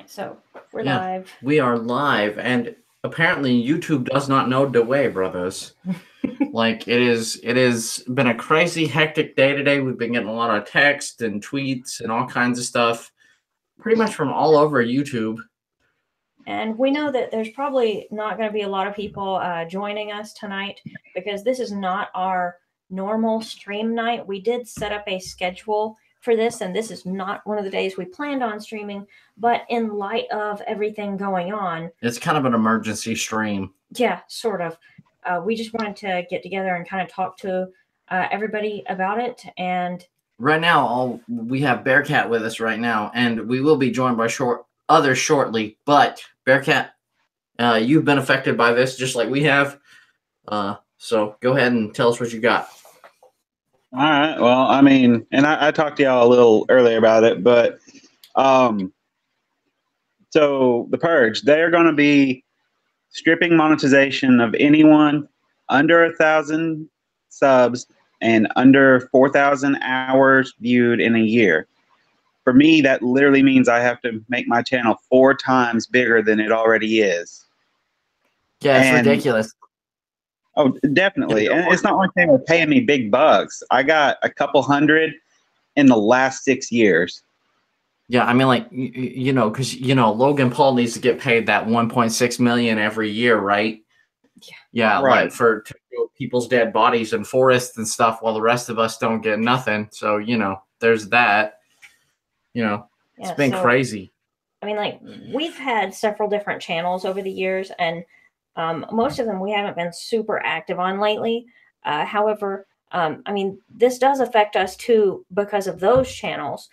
So we're Yeah, live. we are live, and apparently YouTube does not know the way, brothers. Like it has been a crazy hectic day today. We've been getting a lot of text and tweets and all kinds of stuff, pretty much from all over YouTube. And we know that there's probably not going to be a lot of people joining us tonight because this is not our normal stream night. We did set up a schedule for this, and this is not one of the days we planned on streaming. But in light of everything going on, It's kind of an emergency stream. Yeah, sort of. We just wanted to get together and kind of talk to everybody about it. And right now, we have Bearcat with us right now, and we will be joined by others shortly. But Bearcat, you've been affected by this just like we have. So go ahead and tell us what you got. All right. Well, I mean, and I talked to y'all a little earlier about it, but so the Purge, they're going to be stripping monetization of anyone under 1,000 subs and under 4,000 hours viewed in a year. For me, that literally means I have to make my channel 4 times bigger than it already is. Yeah, it's ridiculous. Oh, definitely. And it's not like they were paying me big bucks. I got a couple hundred in the last 6 years. Yeah, I mean, like, because, Logan Paul needs to get paid that $1.6 million every year, right? Yeah, right. Like to people's dead bodies in forests and stuff while the rest of us don't get nothing. So, there's that. It's been crazy. I mean, like, we've had several different channels over the years, and most of them we haven't been super active on lately. However, I mean, this does affect us too because of those channels.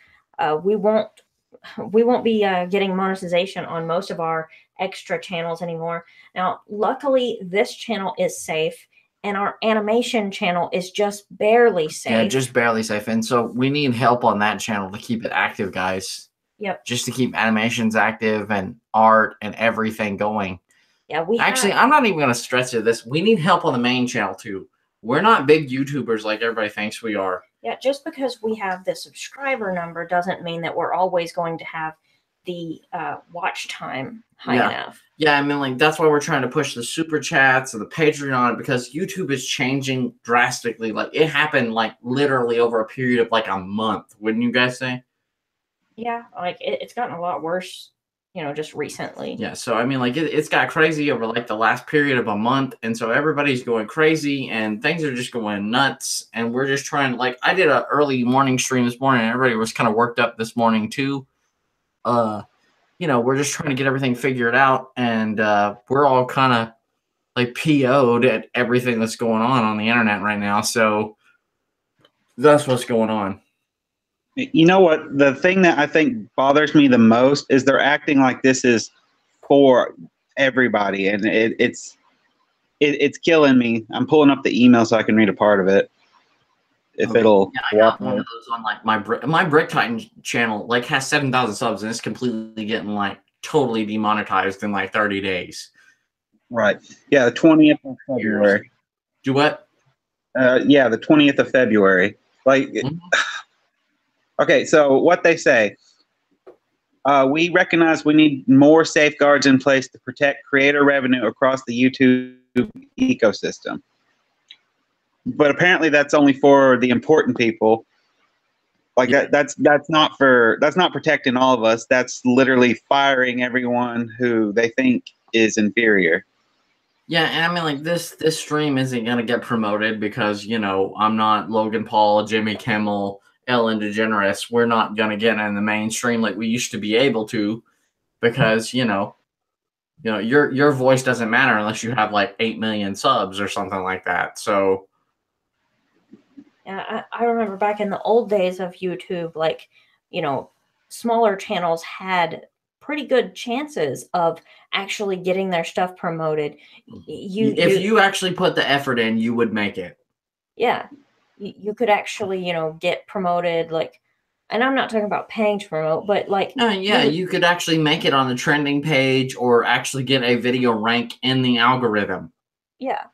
We won't be getting monetization on most of our extra channels anymore. Now, luckily, this channel is safe, and our animation channel is just barely safe. Yeah, just barely safe. And so we need help on that channel to keep it active, guys. Yep. Just to keep animations active and art and everything going. Yeah, I'm not even going to stress it. We need help on the main channel too. We're not big YouTubers like everybody thinks we are. Yeah, just because we have the subscriber number doesn't mean that we're always going to have the watch time high enough. Yeah, I mean, like, that's why we're trying to push the super chats and the Patreon, because YouTube is changing drastically. Like, it happened, like, literally over a period of, like, a month. Wouldn't you guys say? Yeah, like, it's gotten a lot worse, just recently. Yeah, so, I mean, like, it's got crazy over, like, the last period of a month, and so everybody's going crazy, and things are just going nuts, and we're just trying, like, I did an early morning stream this morning, and everybody was kind of worked up this morning, too. We're just trying to get everything figured out, and we're all kind of, like, PO'd at everything that's going on the internet right now, so that's what's going on. You know what? The thing that I think bothers me the most is they're acting like this is for everybody, and it's killing me. I'm pulling up the email so I can read a part of it. If it'll. Yeah, I got one of those on like my Brick Titan channel, like, has 7,000 subs, and it's completely getting, like, totally demonetized in like 30 days. Right. Yeah, the 20th of February. Do what? Yeah, the 20th of February. Like. Mm-hmm. Okay, so what they say, we recognize we need more safeguards in place to protect creator revenue across the YouTube ecosystem. But apparently that's only for the important people. Like, that's not protecting all of us. That's literally firing everyone who they think is inferior. Yeah, and I mean, like, this stream isn't gonna get promoted because, I'm not Logan Paul, Jimmy Kimmel, Ellen DeGeneres. We're not gonna get in the mainstream like we used to be able to, because your voice doesn't matter unless you have like 8 million subs or something like that. So yeah, I remember back in the old days of YouTube, like, smaller channels had pretty good chances of actually getting their stuff promoted. If you actually put the effort in, you would make it. Yeah. You could actually, get promoted, like, and I'm not talking about paying to promote, but like, you could actually make it on the trending page or actually get a video rank in the algorithm. Yeah.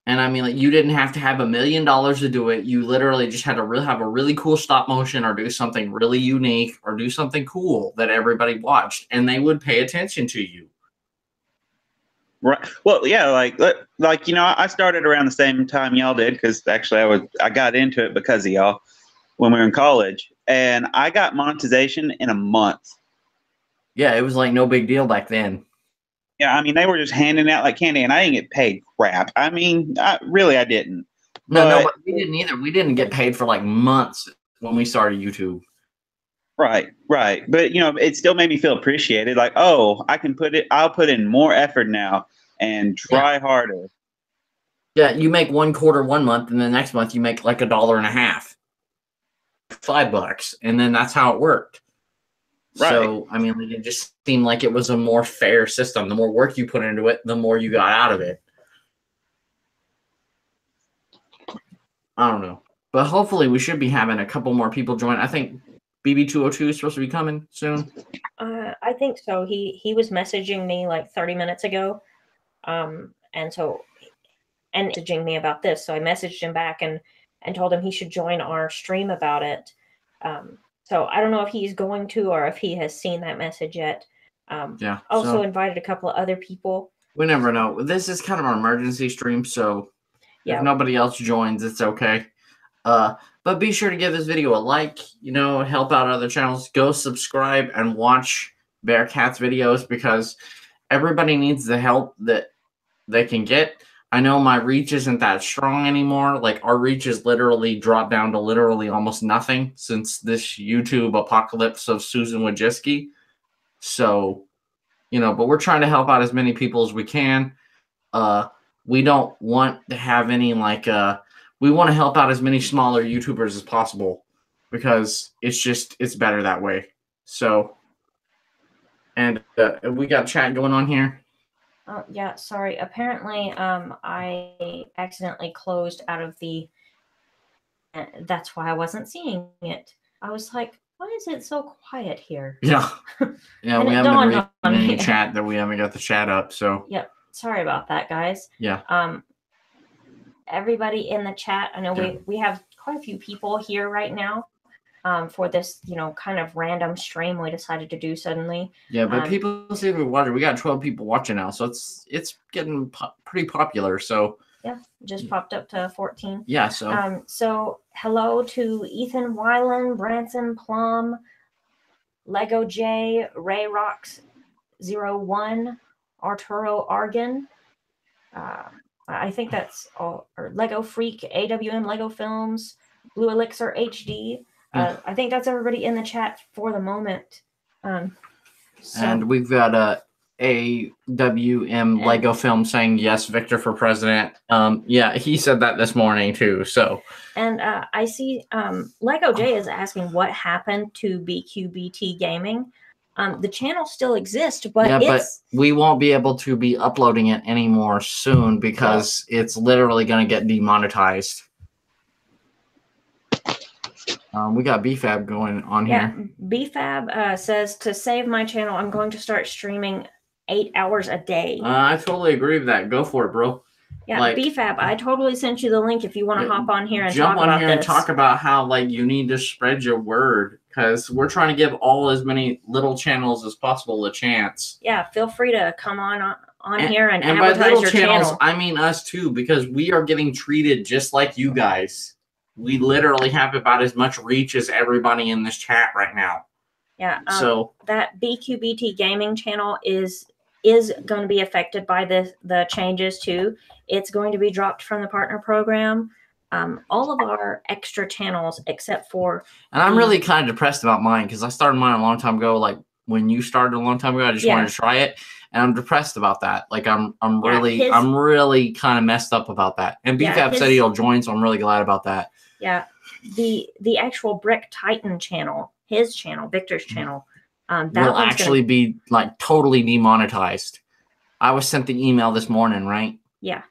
And I mean, like, you didn't have to have $1 million to do it. You literally just had to have a really cool stop motion or do something really unique or do something cool that everybody watched, and they would pay attention to you. Right. Well, yeah, like I started around the same time y'all did, because actually I got into it because of y'all when we were in college, and I got monetization in a month. Yeah, it was like no big deal back then. Yeah, I mean, they were just handing out like candy, and I didn't get paid crap. I mean, I didn't. No, but we didn't either. We didn't get paid for like months when we started YouTube. Right. But, it still made me feel appreciated. Like, oh, I'll put in more effort now and try harder. Yeah, you make $1/4 1 month, and the next month you make like $1.50, $5, and then that's how it worked. Right. So, I mean, it just seemed like it was a more fair system. The more work you put into it, the more you got out of it. I don't know. But hopefully we should be having a couple more people join. I think BB202 is supposed to be coming soon. I think so. He was messaging me like 30 minutes ago. And messaging me about this. So I messaged him back and told him he should join our stream about it. So I don't know if he's going to, or if he has seen that message yet. Also invited a couple of other people. We never know. This is kind of an emergency stream, so if nobody else joins, it's okay. But be sure to give this video a like, help out other channels. Go subscribe and watch Bearcat's videos, because everybody needs the help that they can get. I know my reach isn't that strong anymore. Like, our reach has literally dropped down to literally almost nothing since this YouTube apocalypse of Susan Wojcicki. So, but we're trying to help out as many people as we can. We don't want to have any, we want to help out as many smaller YouTubers as possible, because it's better that way. So, and we got chat going on here. Oh, yeah, sorry. Apparently, I accidentally closed out of the... That's why I wasn't seeing it. I was like, why is it so quiet here? Yeah. Yeah, we haven't been reading any chat that we haven't got the chat up, so... Yep. Sorry about that, guys. Yeah. Everybody in the chat, I know we have quite a few people here right now. For this, kind of random stream we decided to do suddenly. Yeah, but people seem to be watching. We got 12 people watching now, so it's getting pretty popular. So yeah, just popped up to 14. Yeah, so so hello to Ethan Weiland, Branson Plum, Lego J, Ray Rocks 01, Arturo Argan. I think that's all. Or Lego Freak, AWM Lego Films, Blue Elixir HD. I think that's everybody in the chat for the moment. And we've got AWM Lego Film saying yes, Victor for president. Yeah, he said that this morning too. So. And I see Lego J is asking what happened to BQBT Gaming. The channel still exists, but but we won't be able to be uploading it anymore soon, because it's literally going to get demonetized. We got BFAB going on here. BFAB says, to save my channel, I'm going to start streaming 8 hours a day. I totally agree with that. Go for it, bro. Yeah, BFAB, I totally sent you the link if you want to hop on here and jump talk about on here and talk about how you need to spread your word, because we're trying to give as many little channels as possible a chance. Yeah, feel free to come on here and advertise by little your channels, channel. I mean us too, because we are getting treated just like you guys. We literally have about as much reach as everybody in this chat right now. Yeah. So that BQBT Gaming channel is going to be affected by the changes too. It's going to be dropped from the partner program. All of our extra channels, except for... And I'm really kind of depressed about mine, because I started mine a long time ago. Like, when you started a long time ago, I just wanted to try it. And I'm depressed about that. Like, I'm really kind of messed up about that. And BFAB said he'll join, so I'm really glad about that. Yeah, the actual Brick Titan channel, his channel, Victor's channel, that will actually be totally demonetized. I was sent the email this morning, right? Yeah.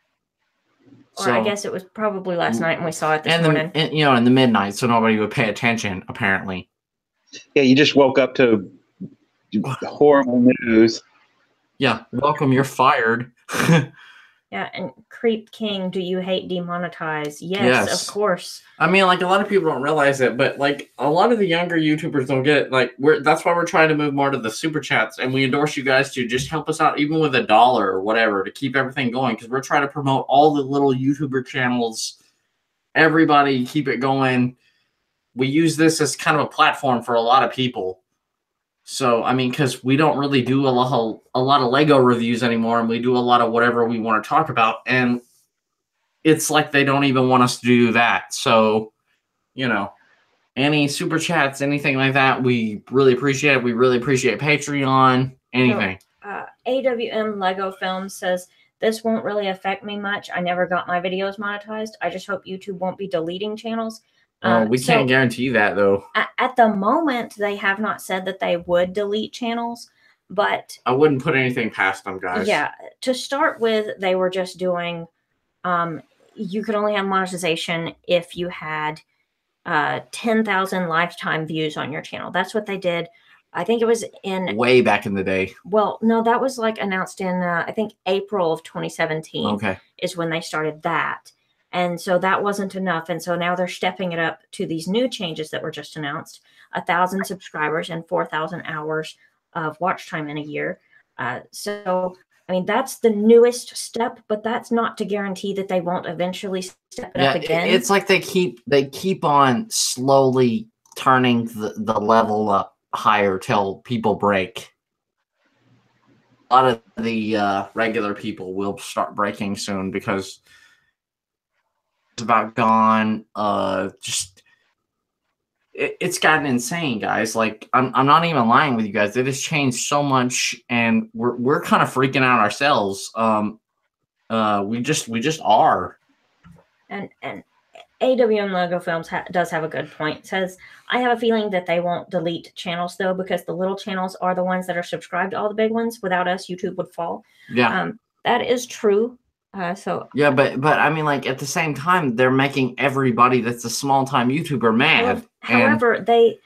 Or I guess it was probably last night, and we saw it this morning. In the midnight, so nobody would pay attention. Apparently. Yeah, you just woke up to horrible news. Yeah, welcome. You're fired. Yeah, and Creep King, do you hate demonetize? Yes, of course. I mean, like, a lot of people don't realize it, but like a lot of the younger YouTubers don't get it. Like, that's why we're trying to move more to the super chats, and we endorse you guys to just help us out, even with $1 or whatever, to keep everything going, because we're trying to promote all the little YouTuber channels. Everybody, keep it going. We use this as kind of a platform for a lot of people. So, I mean, because we don't really do a lot of Lego reviews anymore, and we do a lot of whatever we want to talk about, and it's like they don't even want us to do that. So, you know, any super chats, anything like that, we really appreciate it. We really appreciate Patreon, anything. So, AWM Lego Film says, this won't really affect me much. I never got my videos monetized. I just hope YouTube won't be deleting channels. We can't guarantee that, though. At the moment, they have not said that they would delete channels, but I wouldn't put anything past them, guys. Yeah, to start with, they were just doing, you could only have monetization if you had 10,000 lifetime views on your channel. That's what they did. I think it was in way back in the day. Well, no, that was like announced in I think April of 2017. Okay, is when they started that. And so that wasn't enough. And so now they're stepping it up to these new changes that were just announced: 1,000 subscribers and 4,000 hours of watch time in a year. So, I mean, that's the newest step, but that's not to guarantee that they won't eventually step it up again. It's like they keep on slowly turning the level up higher till people break. A lot of the regular people will start breaking soon because it's about gone. It's gotten insane, guys. Like, I'm not even lying with you guys. It has changed so much, and we're kind of freaking out ourselves. We just are. And AWM Lego Films does have a good point. It says, I have a feeling that they won't delete channels, though, because the little channels are the ones that are subscribed to all the big ones. Without us, YouTube would fall. Yeah. That is true. Yeah, but I mean, like, at the same time, they're making everybody that's a small-time YouTuber mad. However, they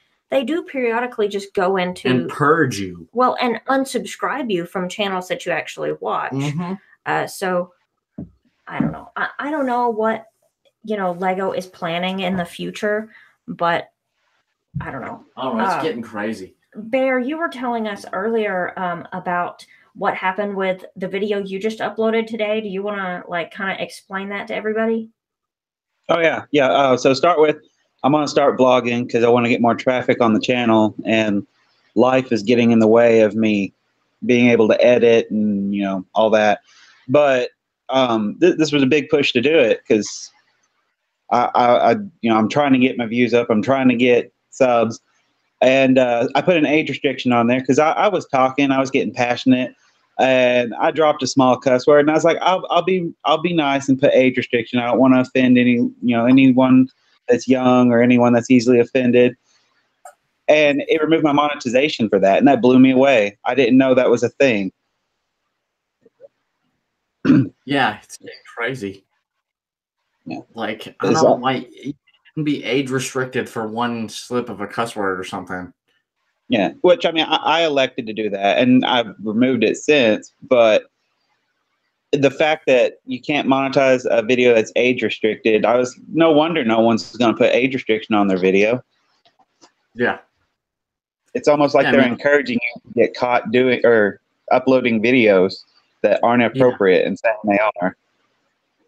do periodically just go into and purge you. Well, and unsubscribe you from channels that you actually watch. Mm-hmm. So I don't know. I don't know what Lego is planning in the future, but I don't know. Oh, it's getting crazy. Bear, you were telling us earlier about what happened with the video you just uploaded today. Do you want to kind of explain that to everybody? Oh yeah. So start with, I'm going to start vlogging because I want to get more traffic on the channel, and life is getting in the way of me being able to edit and all that. But this was a big push to do it because I'm trying to get my views up. I'm trying to get subs, and I put an age restriction on there because I was talking, I was getting passionate, and I dropped a small cuss word, and I was like, I'll be nice and put age restriction. I don't want to offend anyone that's young or anyone that's easily offended. And it removed my monetization for that, and that blew me away. I didn't know that was a thing. Yeah, it's crazy. Yeah. Like, I don't know why you can be age restricted for one slip of a cuss word or something. Yeah, which, I mean, I elected to do that, and I've removed it since, but the fact that you can't monetize a video that's age restricted, no wonder no one's going to put age restriction on their video. Yeah. It's almost like they're encouraging you to get caught doing or uploading videos that aren't appropriate and saying they are.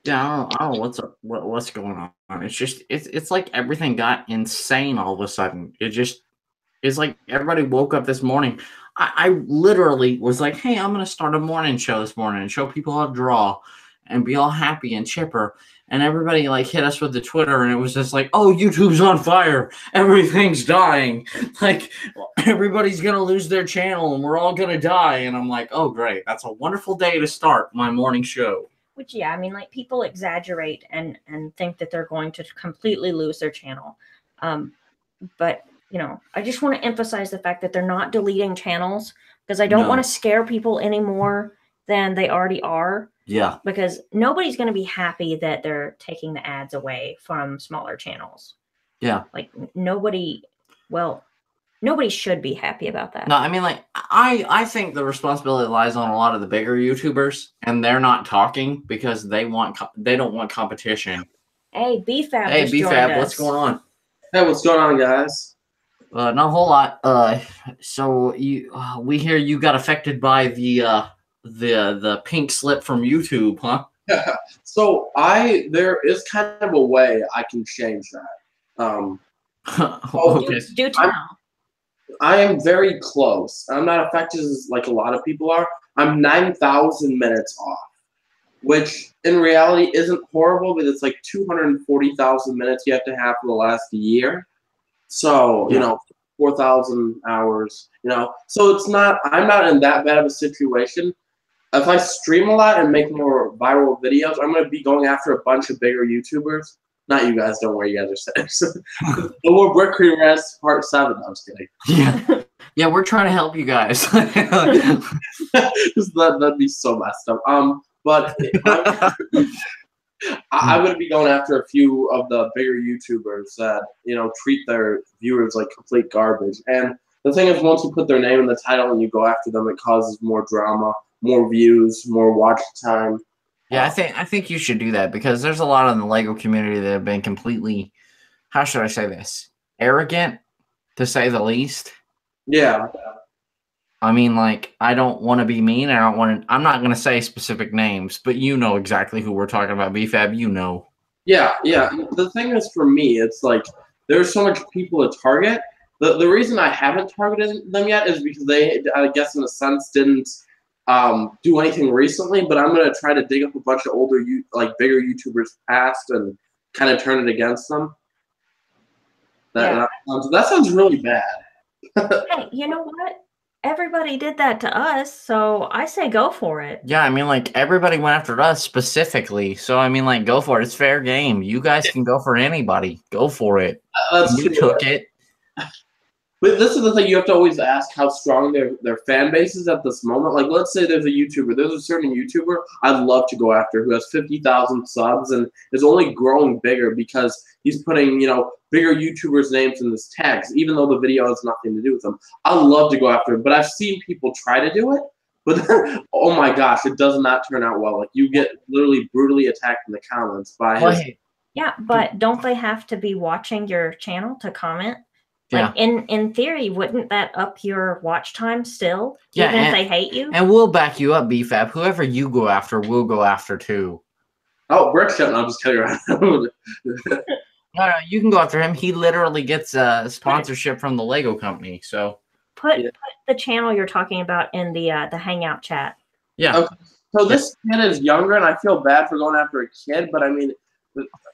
Yeah, I don't know what's going on. It's just it's like everything got insane all of a sudden. It's like everybody woke up this morning. I literally was like, hey, I'm gonna start a morning show this morning and show people how to draw and be all happy and chipper. And everybody hit us with the Twitter, and it was just like, oh, YouTube's on fire, everything's dying, like everybody's gonna lose their channel and we're all gonna die. And I'm like, oh great, that's a wonderful day to start my morning show. Which, yeah, I mean, people exaggerate and think that they're going to completely lose their channel. But, I just want to emphasize the fact that they're not deleting channels, because I don't want to scare people any more than they already are. Yeah. Because nobody's going to be happy that they're taking the ads away from smaller channels. Yeah. Nobody, well, nobody should be happy about that. No, I mean, like, I think the responsibility lies on a lot of the bigger YouTubers, and they're not talking because they don't want competition. Hey, BFAB Hey, just joined us. what's going on? Hey, what's going on, guys? Not a whole lot. So we hear you got affected by the pink slip from YouTube, huh? So there is kind of a way I can change that. Okay. Do tell. I am very close. I'm not affected as like a lot of people are. I'm 9,000 minutes off, which in reality isn't horrible, but it's like 240,000 minutes you have to have for the last year. So, you know, 4,000 hours, you know. So I'm not in that bad of a situation. If I stream a lot and make more viral videos, I'm going to be going after a bunch of bigger YouTubers. Not you guys, don't worry, you guys are safe. No more BrickQueen Army Part 7. I'm just kidding. Yeah. Yeah, we're trying to help you guys. That'd be so messed up. But I'm going to be going after a few of the bigger YouTubers that, you know, treat their viewers like complete garbage. And the thing is, once you put their name in the title and you go after them, it causes more drama, more views, more watch time. Yeah, I think you should do that because there's a lot in the Lego community that have been completely, how should I say this, arrogant, to say the least. Yeah. I mean, like, I don't want to be mean. I'm not going to say specific names, but you know exactly who we're talking about, BFAB, you know. Yeah. The thing is, for me, it's like there's so much people to target. The reason I haven't targeted them yet is because they, I guess in a sense, didn't do anything recently, but I'm going to try to dig up a bunch of older, bigger YouTubers past and kind of turn it against them. That sounds really bad. Hey, you know what? Everybody did that to us, so I say go for it. Yeah, I mean, like, everybody went after us specifically, so I mean, like, go for it. It's fair game. You guys can go for anybody. Go for it. You took it. But this is the thing, you have to always ask how strong their fan base is at this moment. Like, let's say there's a certain YouTuber I'd love to go after who has 50,000 subs and is only growing bigger because he's putting, you know, bigger YouTubers' names in his tags, even though the video has nothing to do with them. I'd love to go after him, but I've seen people try to do it, but oh my gosh, it does not turn out well. Like, you get literally brutally attacked in the comments by his... Yeah, but don't they have to be watching your channel to comment? Like, yeah. in theory, wouldn't that up your watch time still? Yeah, even if they hate you? And we'll back you up, BFAB. Whoever you go after, we'll go after too. Oh, Brick's shutting. I'll just tell you right now. No, you can go after him. He literally gets a sponsorship from the Lego company. So put the channel you're talking about in the Hangout chat. Yeah. Okay. So this kid is younger, and I feel bad for going after a kid, but I mean,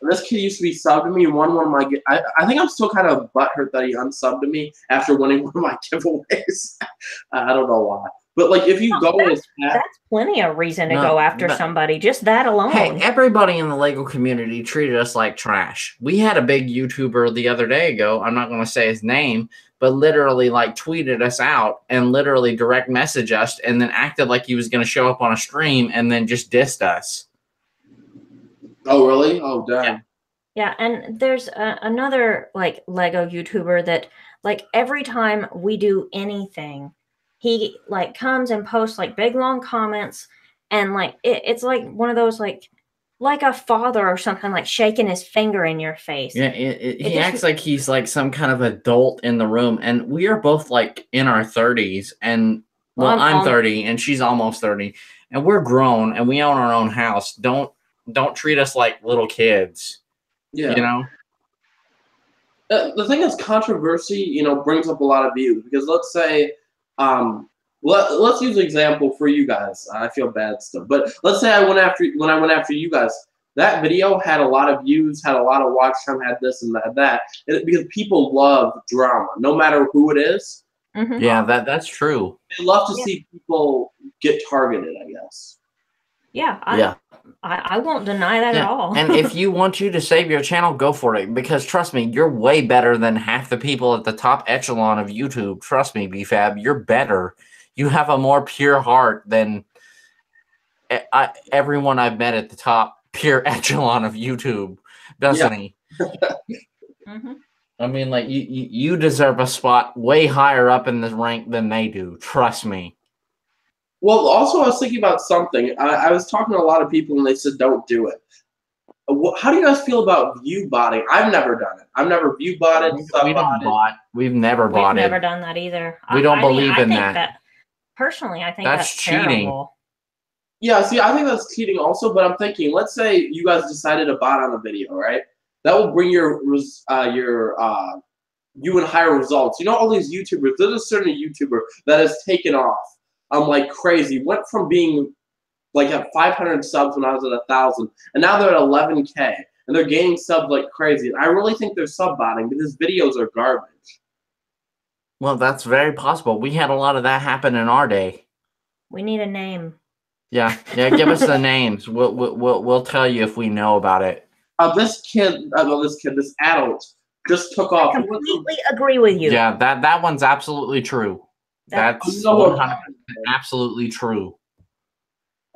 this kid used to be subbed to me. Won one of my. I think I'm still kind of butthurt that he unsubbed to me after winning one of my giveaways. I don't know why, but like if you that's plenty of reason to go after somebody. Just that alone. Hey, everybody in the Lego community treated us like trash. We had a big YouTuber the other day ago. I'm not going to say his name, but literally like tweeted us out and literally direct message us, and then acted like he was going to show up on a stream and then just dissed us. Oh, really? Oh, damn. Yeah, and there's another like Lego YouTuber that like every time we do anything, he like comes and posts like big long comments, and like it's like one of those like a father or something, like shaking his finger in your face. Yeah, he acts like he's like some kind of adult in the room, and we are both like in our 30s, and well, I'm 30 and she's almost 30, and we're grown and we own our own house. Don't treat us like little kids. Yeah. You know? The thing is, controversy, you know, brings up a lot of views. Because let's say, let's use an example for you guys. I feel bad still. But let's say when I went after you guys, that video had a lot of views, had a lot of watch time, had this and that. Because people love drama, no matter who it is. Mm-hmm. Yeah, that's true. They love to see people get targeted, I guess. Yeah. I won't deny that at all. And if you want to save your channel, go for it. Because trust me, you're way better than half the people at the top echelon of YouTube. Trust me, BFAB, you're better. You have a more pure heart than everyone I've met at the top pure echelon of YouTube, doesn't he? Mm-hmm. I mean, like you deserve a spot way higher up in the rank than they do. Trust me. Well, also I was thinking about something. I was talking to a lot of people and they said don't do it. How do you guys feel about view botting? I've never done it. I've never view botted, sub We don't botted. bot. We've never We've botted. never done that either. We don't believe I in think that. personally, I think That's that's cheating. terrible. Yeah, see, I think that's cheating also, but I'm thinking, let's say you guys decided to bot on a video, right? That will bring your you in higher results. You know, all these YouTubers, there's a certain YouTuber that has taken off like crazy. Went from being like at 500 subs when I was at 1,000, and now they're at 11K, and they're gaining subs like crazy. And I really think they're sub botting because videos are garbage. Well, that's very possible. We had a lot of that happen in our day. We need a name. Yeah. Give us the names. We'll tell you if we know about it. This adult just took off. I completely agree with you. Yeah, that one's absolutely true. That's 100% absolutely true.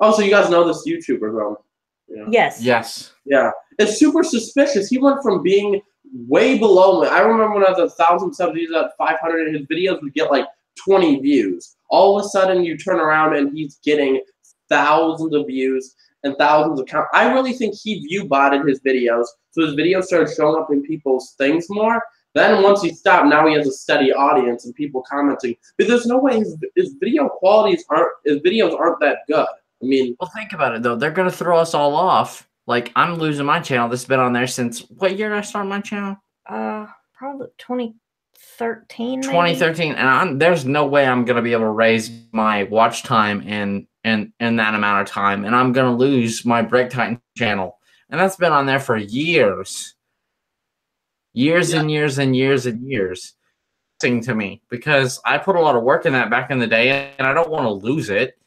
Oh, so you guys know this YouTuber, though? Yeah. Yes. Yes. Yeah. It's super suspicious. He went from being way below me. I remember when I was at 1,000 subs, he was at 500, and his videos would get like 20 views. All of a sudden, you turn around, and he's getting thousands of views and thousands of counts. I really think he view botted his videos, so his videos started showing up in people's things more. Then once he stopped, now he has a steady audience and people commenting. But there's no way his video videos aren't that good. I mean, well, think about it though. They're gonna throw us all off. Like, I'm losing my channel. This has been on there since what year did I start my channel? Probably 2013. Maybe? 2013, and there's no way I'm gonna be able to raise my watch time in that amount of time, and I'm gonna lose my Break Titan channel, and that's been on there for years, and years and years and years. To me, because I put a lot of work in that back in the day, and I don't want to lose it.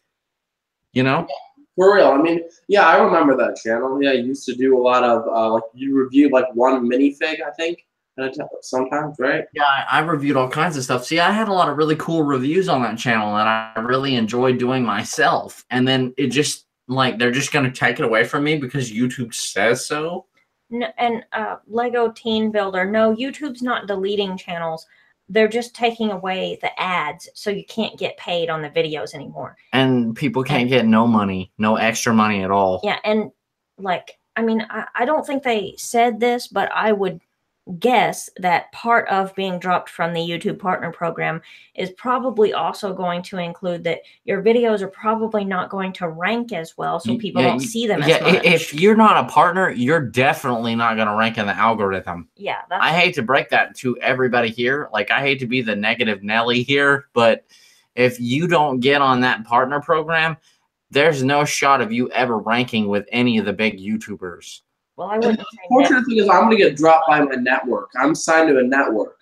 You know. For real, I mean, yeah, I remember that channel. Yeah, you used to do a lot of like you reviewed like one minifig, I think, sometimes, right? Yeah, I reviewed all kinds of stuff. See, I had a lot of really cool reviews on that channel that I really enjoyed doing myself, and then it just like they're just gonna take it away from me because YouTube says so. No, and Lego Teen Builder. No, YouTube's not deleting channels. They're just taking away the ads, so you can't get paid on the videos anymore. And people can't get no money, no extra money at all. Yeah, and like, I mean, I don't think they said this, but I would guess that part of being dropped from the YouTube Partner Program is probably also going to include that your videos are probably not going to rank as well, so people don't see them as much. If you're not a partner, you're definitely not going to rank in the algorithm. Yeah. I hate to break that to everybody here. Like, I hate to be the negative Nelly here, but if you don't get on that partner program, there's no shot of you ever ranking with any of the big YouTubers. Well, I wouldn't. The fortunate thing is I'm going to get dropped by my network. I'm signed to a network.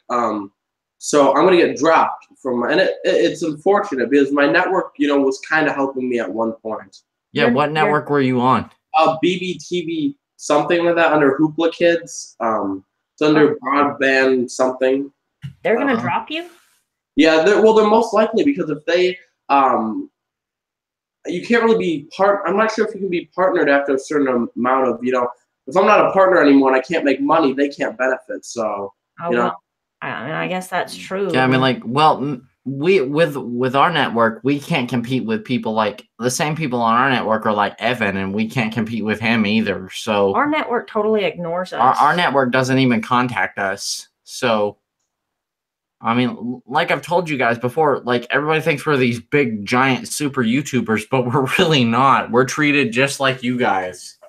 So I'm going to get dropped from and it's unfortunate because my network, was kind of helping me at one point. Yeah, what network were you on? BBTV, something like that, under Hoopla Kids. It's under broadband something. They're going to drop you? Yeah, they're most likely because if they you can't really be I'm not sure if you can be partnered after a certain amount of, if I'm not a partner anymore and I can't make money, they can't benefit. So, well, I mean, I guess that's true. Yeah, I mean, like, well, we with our network, we can't compete with people like the same people on our network are like Evan, and we can't compete with him either. So our network totally ignores us. Our network doesn't even contact us. So, I mean, like I've told you guys before, like everybody thinks we're these big, giant, super YouTubers, but we're really not. We're treated just like you guys.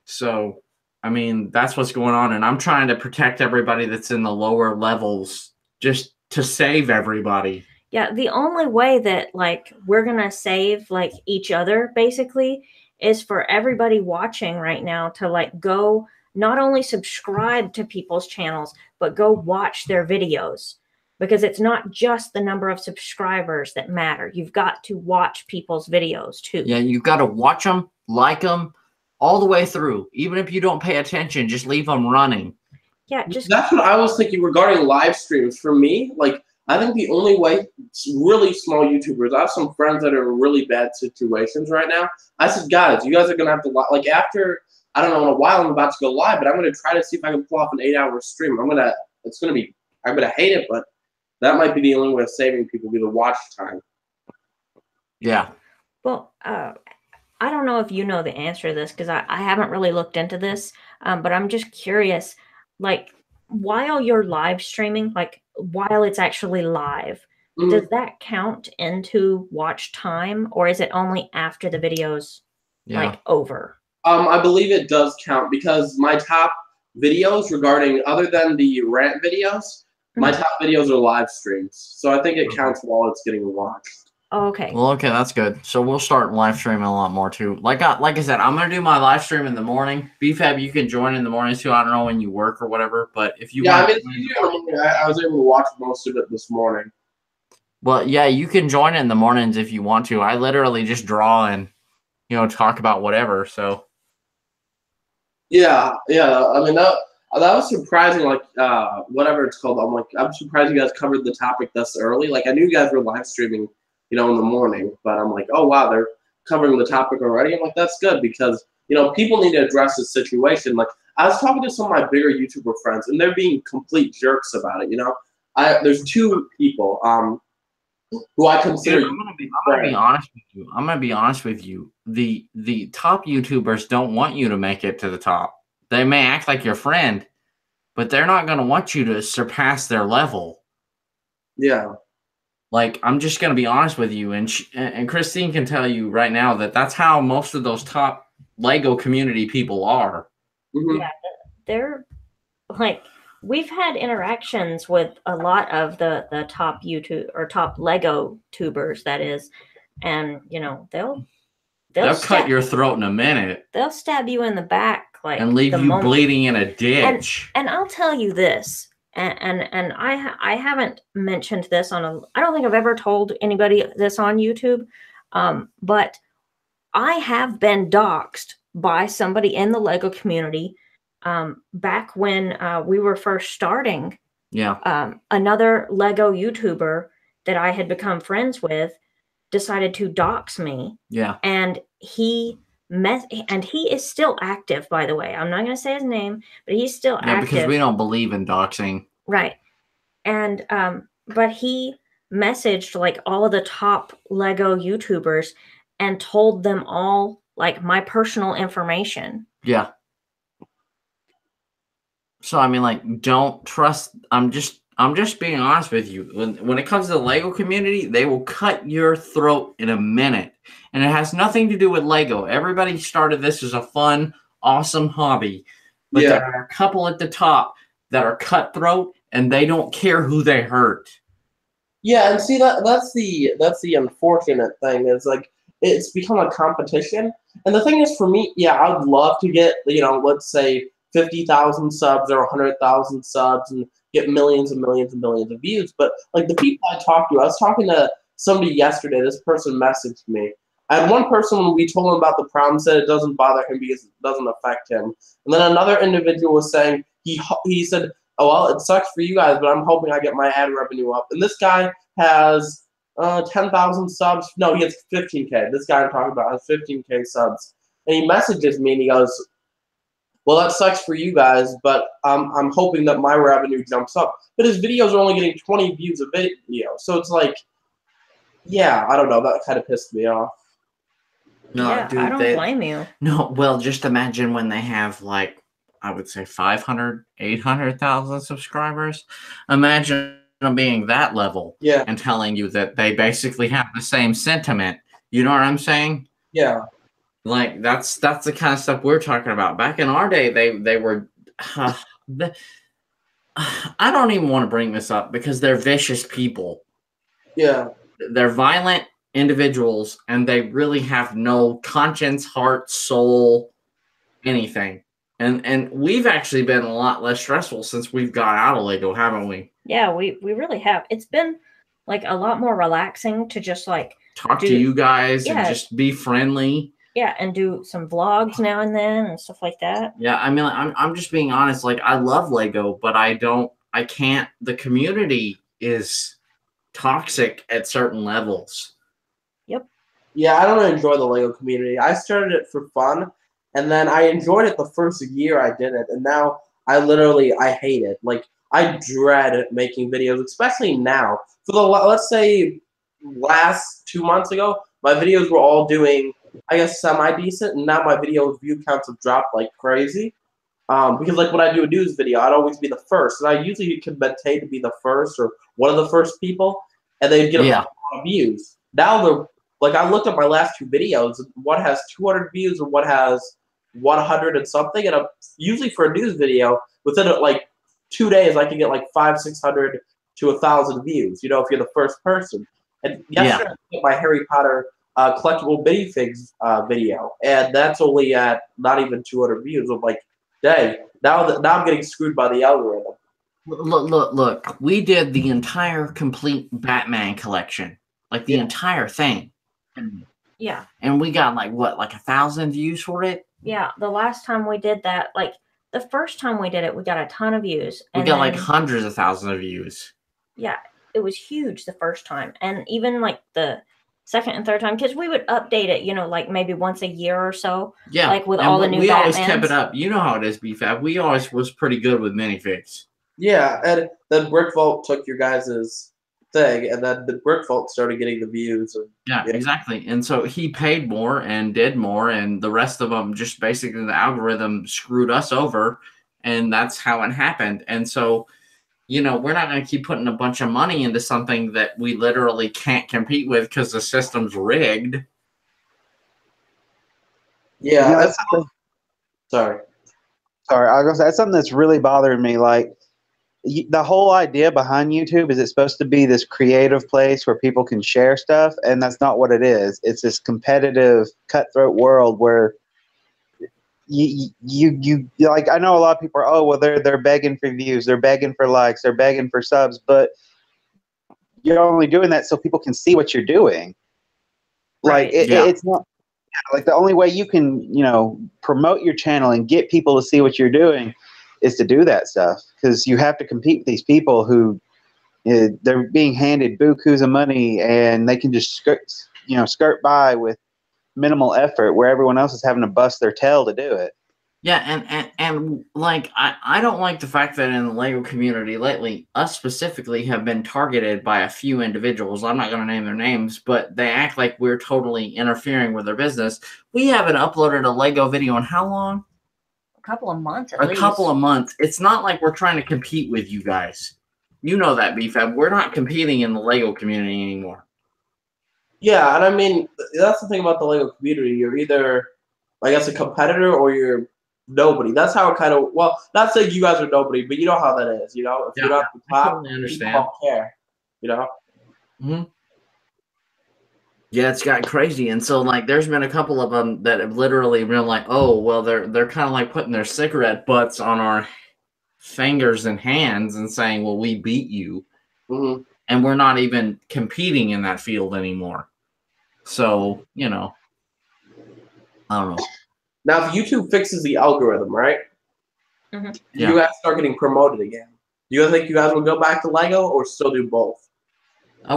So, I mean, that's what's going on, and I'm trying to protect everybody that's in the lower levels just to save everybody. Yeah, the only way that, like, we're going to save, like, each other, basically, is for everybody watching right now to, like, go not only subscribe to people's channels, but go watch their videos. Because it's not just the number of subscribers that matter. You've got to watch people's videos, too. Yeah, you've got to watch them, like them, all the way through. Even if you don't pay attention, just leave them running. Yeah, that's what I was thinking regarding live streams. For me, like, I think the only way really small YouTubers, I have some friends that are in really bad situations right now. I said, guys, you guys are going to have to, like, after I don't know in a while I'm about to go live, but I'm gonna try to see if I can pull off an 8-hour stream. I'm gonna hate it, but that might be the only way of saving people, be the watch time. Yeah. Well, I don't know if you know the answer to this because I haven't really looked into this, but I'm just curious, like while you're live streaming, like while it's actually live, does that count into watch time, or is it only after the video's like over? I believe it does count because my top videos regarding, other than the rant videos, my top videos are live streams. So I think it counts while it's getting watched. Oh, okay. Well, okay, that's good. So we'll start live streaming a lot more too. Like I said, I'm gonna do my live stream in the morning. BFAB, you can join in the morning too. I don't know when you work or whatever, but if you want, it's easier in the morning. I was able to watch most of it this morning. Well, yeah, you can join in the mornings if you want to. I literally just draw and talk about whatever. So yeah. I mean that was surprising. Like whatever it's called. I'm surprised you guys covered the topic this early. Like I knew you guys were live streaming, in the morning, but I'm like, oh wow, they're covering the topic already. I'm like, that's good because people need to address this situation. Like I was talking to some of my bigger YouTuber friends, and they're being complete jerks about it. There's two people who I consider. Dude, I'm gonna be honest with you. I'm gonna be honest with you. The top YouTubers don't want you to make it to the top. They may act like your friend, but they're not gonna want you to surpass their level. Yeah. Like, I'm just going to be honest with you, and Christine can tell you right now that that's how most of those top Lego community people are. Yeah, they're like, we've had interactions with a lot of the top YouTube or top Lego tubers, that is, and they'll cut your throat in a minute. They'll stab you in the back, like, and leave you bleeding in a ditch. And I'll tell you this. And I haven't mentioned this I don't think I've ever told anybody this on YouTube, but I have been doxxed by somebody in the Lego community back when we were first starting. Yeah. Another Lego YouTuber that I had become friends with decided to dox me. Yeah. And he is still active, by the way. I'm not going to say his name, but he's still active. Because we don't believe in doxing. Right. And but he messaged like all of the top Lego YouTubers and told them all like my personal information. Yeah. So I mean, like, don't trust. I'm just being honest with you. When it comes to the Lego community, they will cut your throat in a minute. And it has nothing to do with Lego. Everybody started this as a fun, awesome hobby. But there are a couple at the top that are cutthroat, and they don't care who they hurt. Yeah, and see that's the unfortunate thing is like it's become a competition. And the thing is, for me, I would love to get let's say 50,000 subs or 100,000 subs and get millions and millions and millions of views. But like the people I talked to, I was talking to somebody yesterday. This person messaged me. I had one person, when we told him about the problem, said it doesn't bother him because it doesn't affect him. And then another individual was saying he said, oh well, it sucks for you guys, but I'm hoping I get my ad revenue up. And this guy has 10,000 subs. No, he has 15K. This guy I'm talking about has 15K subs. And he messages me and he goes, well, that sucks for you guys, but I'm hoping that my revenue jumps up. But his videos are only getting 20 views a video. So it's like, I don't know. That kind of pissed me off. No, dude, I don't blame you. No, well, just imagine when they have, like, I would say 500, 800,000 subscribers. Imagine them being that level and telling you that they basically have the same sentiment. You know what I'm saying? Yeah. Like, that's the kind of stuff we're talking about. Back in our day, they were... I don't even want to bring this up because they're vicious people. Yeah. They're violent individuals, and they really have no conscience, heart, soul, anything. And we've actually been a lot less stressful since we've got out of Lego, haven't we? Yeah, we really have. It's been like a lot more relaxing to just like talk to you guys and just be friendly. Yeah, and do some vlogs now and then and stuff like that. Yeah, I mean, I'm just being honest. Like, I love Lego, but I can't. The community is toxic at certain levels. Yep. Yeah, I don't enjoy the Lego community. I started it for fun, And then I enjoyed it the first year I did it, and now I hate it. Like I dread making videos, especially now. For the let's say last 2 months ago, my videos were all doing, I guess, semi-decent, and now my video view counts have dropped like crazy. Because like when I do a news video, I'd always be the first, and I usually can maintain to be the first or one of the first people, and they'd get a lot of views. Now they're like, I looked at my last two videos, one has 200 views and one has 100 and something, and usually for a news video, within like 2 days, I can get like 500, 600 to 1,000 views. You know, if you're the first person. And yesterday, I did my Harry Potter collectible minifigs video, and that's only at not even 200 views. I'm like, dang, now I'm getting screwed by the algorithm. Look. We did the entire complete Batman collection, like the entire thing. Yeah. And we got like what, like 1,000 views for it? Yeah. The last time we did that, like the first time we did it, we got a ton of views. We got like hundreds of thousands of views. Yeah. It was huge the first time. And even like the second and third time, because we would update it, you know, like maybe once a year or so. Yeah. Like with all the new Batmans. We always kept it up. You know how it is, BFAB. We always was pretty good with minifigs. Yeah, and then Brick Vault took your guys' thing, and then the Brick Vault started getting the views. And, yeah, exactly. And so he paid more and did more, and the rest of them just basically the algorithm screwed us over, and that's how it happened. And so, you know, we're not going to keep putting a bunch of money into something that we literally can't compete with because the system's rigged. Yeah, sorry. I was gonna say that's something that's really bothering me. Like, the whole idea behind YouTube is it's supposed to be this creative place where people can share stuff, and that's not what it is. It's this competitive, cutthroat world where you like. I know a lot of people are, oh well, they're begging for views, they're begging for likes, they're begging for subs, but you're only doing that so people can see what you're doing. Like it's not like the only way you can, you know, promote your channel and get people to see what you're doing is to do that stuff, because you have to compete with these people who they're being handed bukus of money and they can just skirt by with minimal effort where everyone else is having to bust their tail to do it. Yeah, and like I don't like the fact that in the LEGO community lately, us specifically have been targeted by a few individuals. I'm not going to name their names, but they act like we're totally interfering with their business. We haven't uploaded a LEGO video in how long? Couple of months at least. A couple of months. It's not like we're trying to compete with you guys. You know that, BFAB. We're not competing in the LEGO community anymore. Yeah, and I mean, that's the thing about the LEGO community. You're either, I guess, a competitor or you're nobody. That's how it kind of, well, not saying you guys are nobody, but you know how that is, you know? If you're not the top, totally understand. People don't care, you know? Mm-hmm. Yeah, it's got crazy, and so like, there's been a couple of them that have literally been like, "Oh, well, they're kind of like putting their cigarette butts on our fingers and hands and saying, well, we beat you, and we're not even competing in that field anymore." So, you know, I don't know. Now, if YouTube fixes the algorithm, right? You guys start getting promoted again. Do you guys think you guys will go back to LEGO or still do both?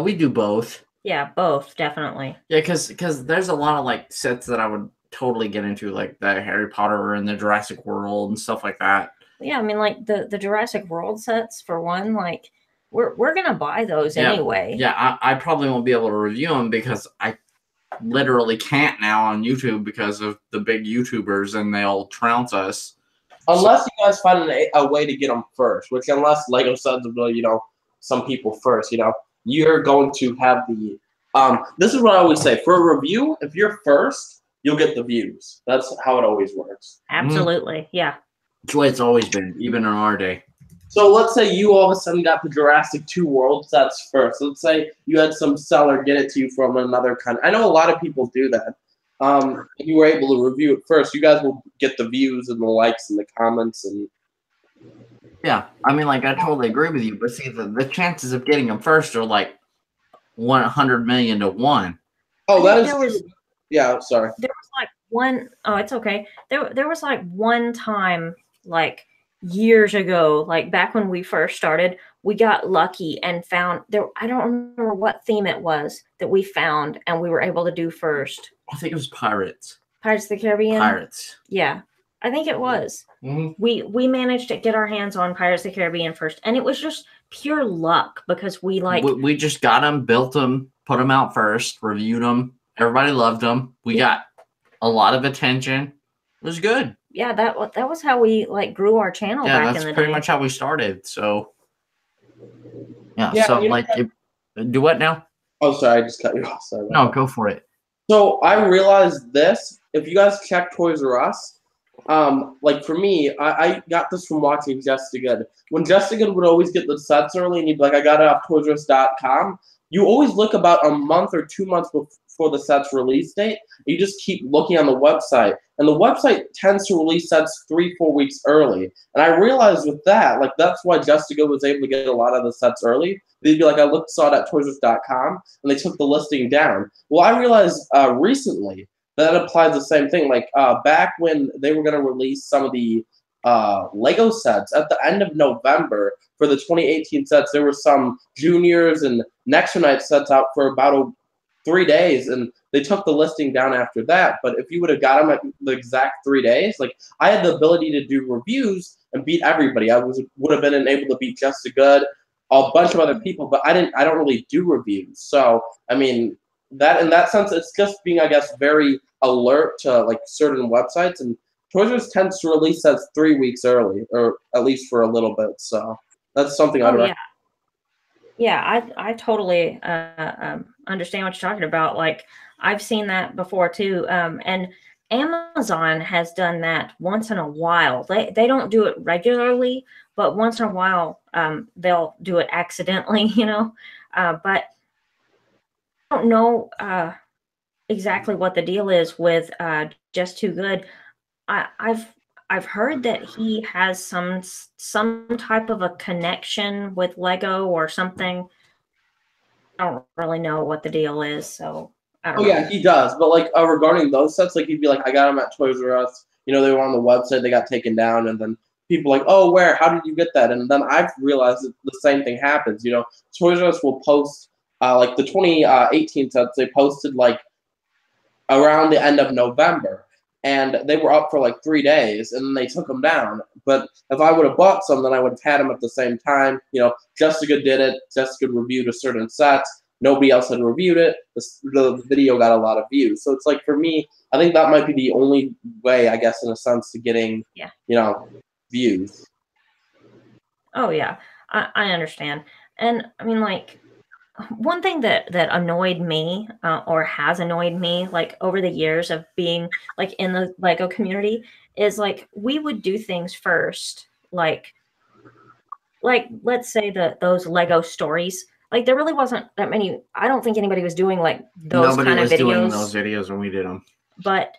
We do both. Yeah, both, definitely. Yeah, because there's a lot of like sets that I would totally get into, like the Harry Potter and the Jurassic World and stuff like that. Yeah, I mean, like the Jurassic World sets, for one, like we're gonna buy those anyway. Yeah, I probably won't be able to review them because I literally can't now on YouTube because of the big YouTubers, and they'll trounce us. Unless you guys find a way to get them first, which unless LEGO sends them to, you know, some people first, you know, you're going to have the, this is what I always say, for a review, if you're first, you'll get the views. That's how it always works. Absolutely, yeah. It's the way it's always been, even in our day. So let's say you all of a sudden got the Jurassic 2 World sets first. Let's say you had some seller get it to you from another country. I know a lot of people do that. If you were able to review it first, you guys will get the views and the likes and the comments. And yeah, I mean, like, I totally agree with you. But see, the chances of getting them first are like 100 million to 1. Oh, that is true. Yeah, sorry. There was like one, oh, it's okay. There was like one time, like years ago, like back when we first started, we got lucky and found there. I don't remember what theme it was that we found and we were able to do first. I think it was pirates. Pirates of the Caribbean. Pirates. Yeah, I think it was. Mm-hmm. We managed to get our hands on Pirates of the Caribbean first, and it was just pure luck because we just got them, built them, put them out first, reviewed them. Everybody loved them. We got a lot of attention. It was good. Yeah, that was how we grew our channel back in the day. Yeah, that's pretty much how we started. So yeah, do what now? Oh, sorry, I just cut you off. Sorry. No, go for it. So I realized this. If you guys check Toys R Us, like for me, I got this from watching Just a Good. When Just a Good would always get the sets early, and he'd be like, I got it off ToysRUs.com. You always look about a month or 2 months before the set's release date. You just keep looking on the website. And the website tends to release sets 3-4 weeks early. And I realized with that, that's why Just a Good was able to get a lot of the sets early. They'd be like, I saw it at ToysRUs.com, and they took the listing down. Well, I realized recently that applies the same thing. Back when they were going to release some of the Lego sets at the end of November for the 2018 sets, there were some juniors and Next Night sets out for about 3 days, and they took the listing down after that. But if you would have got them at the exact 3 days, I had the ability to do reviews and beat everybody. I would have been able to beat Just a Good, a bunch of other people, but I don't really do reviews. So I mean, that in that sense, it's just being, I guess, very alert to certain websites, and Toys R Us tends to release sets 3 weeks early, or at least for a little bit. So that's something I'd recommend. Yeah, I totally understand what you're talking about. I've seen that before too, and Amazon has done that once in a while. They don't do it regularly, but once in a while they'll do it accidentally, but I don't know exactly what the deal is with Just Too Good. I've heard that he has some type of a connection with Lego or something. I don't really know what the deal is, so I don't know. Yeah, he does. But regarding those sets, he'd be like, I got them at Toys R Us. They were on the website, they got taken down, and then people oh, where? How did you get that? And then I've realized that the same thing happens. Toys R Us will post the 2018 sets. They posted around the end of November. And they were up for 3 days, and then they took them down. But if I would have bought some, then I would have had them at the same time. Just a Good did it. Just a Good reviewed a certain set. Nobody else had reviewed it. The video got a lot of views. So it's for me, I think that might be the only way, I guess, in a sense, to getting, views. Oh, yeah. I understand. And, I mean, one thing that annoyed me or has annoyed me over the years of being in the Lego community is we would do things first, let's say those Lego stories. There really wasn't that many. I don't think anybody was doing those kind of videos. Nobody was doing those videos when we did them. But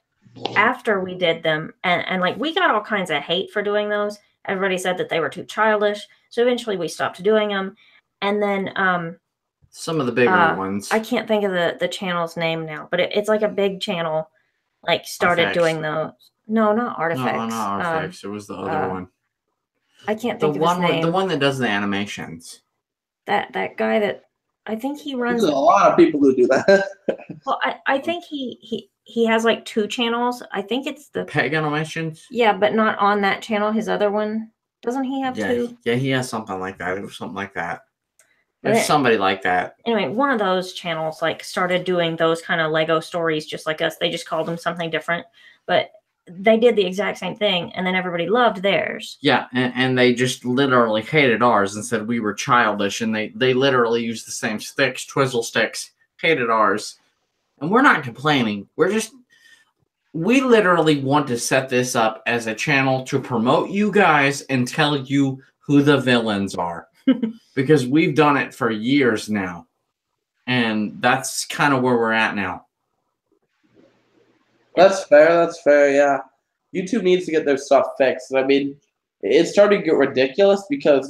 after we did them, and we got all kinds of hate for doing those. Everybody said that they were too childish. So eventually we stopped doing them. And then some of the bigger ones. I can't think of the channel's name now, but it's a big channel started doing those. No, not Artifacts. No, not Artifacts. It was the other one. I can't think of his name. The one that does the animations. That guy that I think he runs. There's a lot of people who do that. Well, I think he has 2 channels. I think it's the Peg Animations. Yeah, but not on that channel. His other one, doesn't he have 2? Yeah, he has something like that. It was something like that. There's somebody like that. Anyway, one of those channels started doing those kind of Lego stories just like us. They just called them something different, but they did the exact same thing, and then everybody loved theirs. Yeah, and they just literally hated ours and said we were childish, and they literally used the same sticks, twizzle sticks, hated ours. And we're not complaining. We literally want to set this up as a channel to promote you guys and tell you who the villains are. Because we've done it for years now. And that's kind of where we're at now. That's fair, yeah. YouTube needs to get their stuff fixed. I mean, it's starting to get ridiculous because,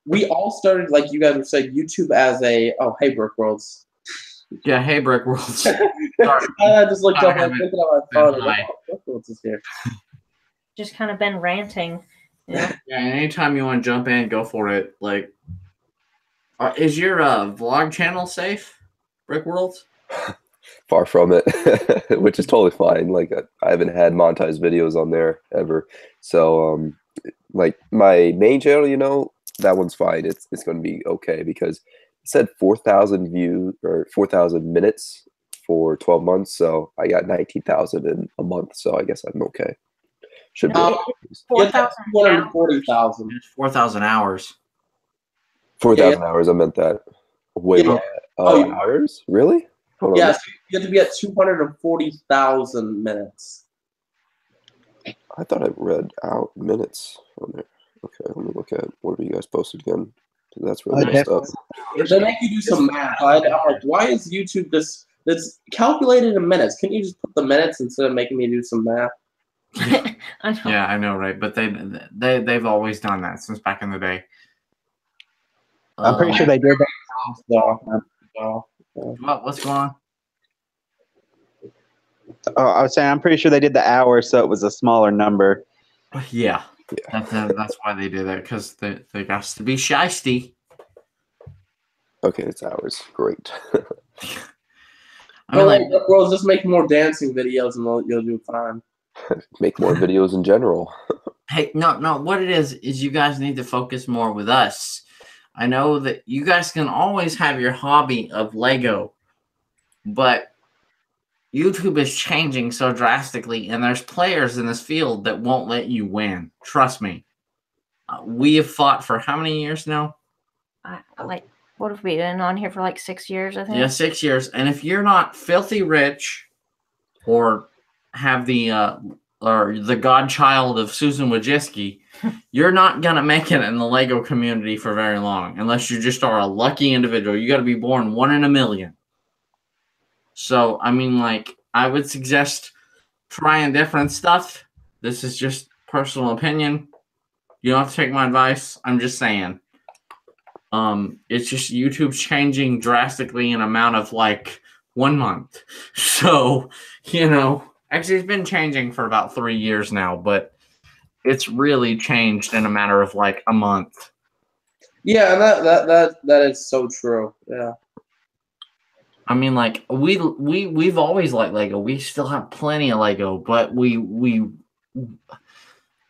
we all started, like you guys were saying, YouTube as hey, Brick Worlds. Yeah, hey, Brick Worlds. Sorry. I just looked up and thinking on my phone. Brick Worlds is here. Just kind of been ranting. Yeah, anytime you want to jump in, go for it. Is your vlog channel safe, Brick Worlds? far from it, which is totally fine. Like I haven't had monetized videos on there ever. So like my main channel, you know, that one's fine. It's going to be okay because it said 4,000 views or 4,000 minutes for 12 months. So I got 19,000 in a month. So I guess I'm okay. Should be. No, it's 4,000 240,000. It's 4,000 hours. 4,000 hours. I meant that. Wait, Yeah. hours? Really? Hold on. Yeah, so you have to be at 240,000 minutes. I thought I read out minutes on there. Okay, let me look at whatever you guys posted again. That's really messed up. They make you do some math. I'm like, why is YouTube this calculated in minutes? Can't you just put the minutes instead of making me do some math? I know. Yeah, I know, right? But they've always done that since back in the day. I'm pretty sure they did that. What's going on? Oh, I was saying I'm pretty sure they did the hour, so it was a smaller number. Yeah. That's why they did that, because they got to be shiesty. Okay, it's hours. Great. I mean, like, bro, just make more dancing videos and you'll do fine. Make more videos in general. hey, no. What it is you guys need to focus more with us. I know that you guys can always have your hobby of Lego, but YouTube is changing so drastically, and there's players in this field that won't let you win. Trust me. We have fought for how many years now? Like, what have we been on here for like 6 years, I think? Yeah, 6 years. And if you're not filthy rich or have the godchild of Susan Wojcicki, you're not going to make it in the Lego community for very long, unless you just are a lucky individual. You got to be born 1 in a million. So, I mean, like, I would suggest trying different stuff. This is just personal opinion. You don't have to take my advice. I'm just saying. It's just YouTube's changing drastically in amount of, like, 1 month. So, you know, actually, it's been changing for about 3 years now, but it's really changed in a matter of, like, a month. Yeah, and that is so true. Yeah. I mean, like, we've always liked Lego. We still have plenty of Lego, but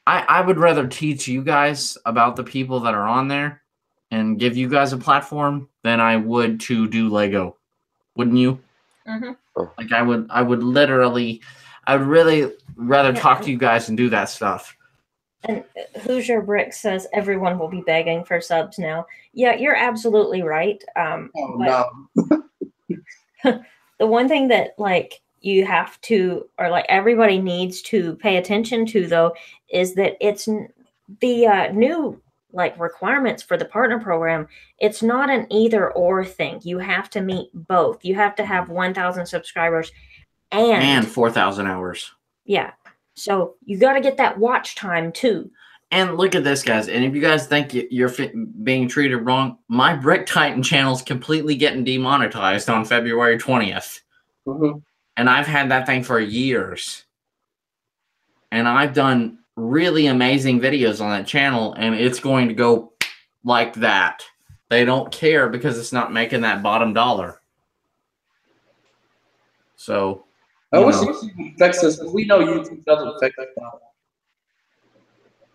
I would rather teach you guys about the people that are on there and give you guys a platform than I would to do Lego. Wouldn't you? Mm-hmm. Like, I would really rather talk to you guys and do that stuff. And Who's Your Brick says everyone will be begging for subs now. Yeah, you're absolutely right. No. The one thing that, like, you have to, or like everybody needs to pay attention to, though, is that it's the new, like, requirements for the partner program. It's not an either or thing. You have to meet both. You have to have 1,000 subscribers and 4,000 hours. Yeah. So you got to get that watch time too. And look at this, guys. And if you guys think you're being treated wrong, my Brick Titan channel is completely getting demonetized on February 20th. Mm-hmm. And I've had that thing for years. And I've done really amazing videos on that channel, and it's going to go like that. They don't care because it's not making that bottom dollar. So, I wish YouTube would fix this, because we know YouTube doesn't fix that.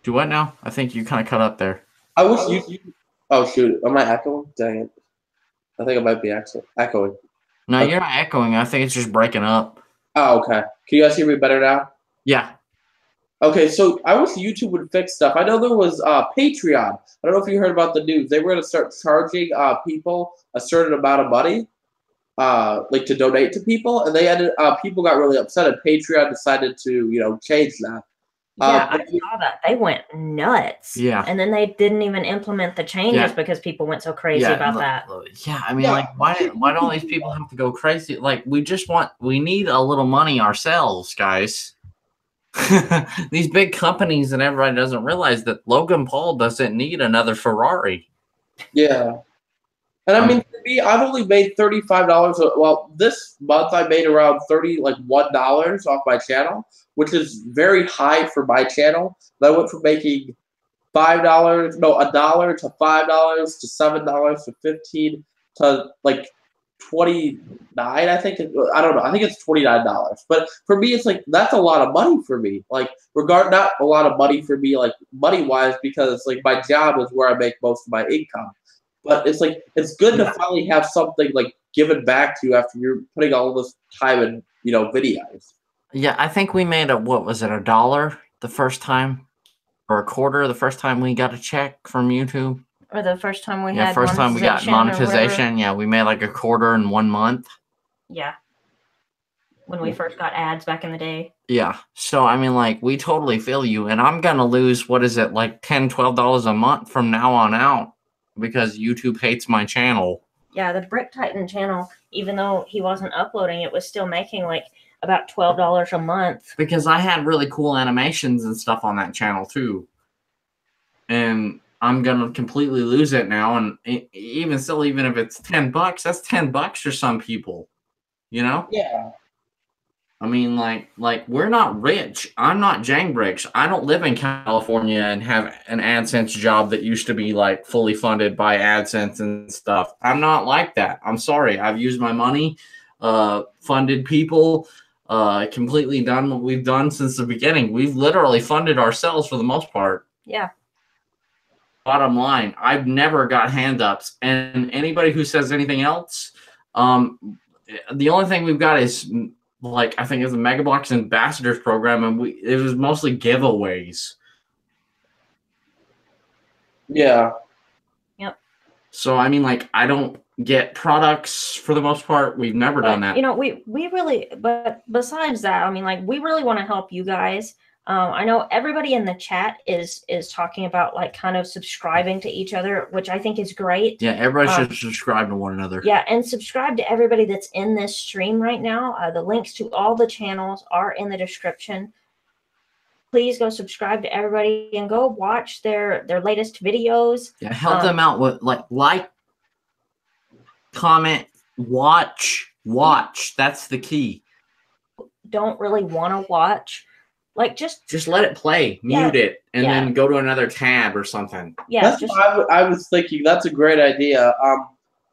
Do what now? I think you kind of cut up there. I wish YouTube. Oh shoot! Am I echoing? Dang it! I think I might be echoing. No, you're not echoing. I think it's just breaking up. Oh, okay. Can you guys hear me better now? Yeah. Okay, so I wish YouTube would fix stuff. I know there was Patreon. I don't know if you heard about the news. They were going to start charging people a certain amount of money, like to donate to people, and they ended. People got really upset, and Patreon decided to, change that. Yeah, I saw that. They went nuts. Yeah. And then they didn't even implement the changes because people went so crazy about that. Yeah, I mean, like, why do all these people have to go crazy? Like, we need a little money ourselves, guys. These big companies, and everybody doesn't realize that Logan Paul doesn't need another Ferrari. Yeah. And I mean, for me, I've only made $35. Well, this month I made around $1 off my channel, which is very high for my channel. I went from making $1 to $5 to $7 to $15 to like $29. I think I don't know. I think it's $29. But for me, it's like that's a lot of money for me. Like not a lot of money for me, like money wise, because like my job is where I make most of my income. But it's like it's good to finally have something like given back to you after you're putting all this time in, videos. Yeah, I think we made what was it, $1 the first time, or a quarter the first time we got a check from YouTube. Or the first time we Yeah, had first time we got monetization. Yeah, we made like a quarter in 1 month. Yeah. When we first got ads back in the day. Yeah. So, I mean, like, we totally feel you. And I'm going to lose, what is it, like $10, $12 a month from now on out because YouTube hates my channel. Yeah, the Brick Titan channel, even though he wasn't uploading, it was still making like about $12 a month. Because I had really cool animations and stuff on that channel too. And I'm going to completely lose it now. And even still, even if it's $10, that's $10 for some people, you know? Yeah. I mean, like we're not rich. I'm not Jangbricks. I don't live in California and have an AdSense job that used to be like fully funded by AdSense and stuff. I'm not like that. I'm sorry. I've used my money, funded people, completely done what we've done since the beginning. We've literally funded ourselves for the most part. Yeah. Bottom line, I've never got hand-ups. And anybody who says anything else, the only thing we've got is... like I think it's a Megabox Ambassadors program, and it was mostly giveaways. Yeah. Yep. So I mean, like, I don't get products for the most part. We've never done that. We really, but besides that, I mean, like, we really want to help you guys. I know everybody in the chat is talking about like kind of subscribing to each other, which I think is great. Yeah, everybody should subscribe to one another. Yeah, and subscribe to everybody that's in this stream right now. The links to all the channels are in the description. Please go subscribe to everybody and go watch their latest videos. Yeah, help them out with like, comment, watch. That's the key. Don't really want to watch. Like just let it play, mute it, and then go to another tab or something. Yeah, that's what I was thinking. That's a great idea.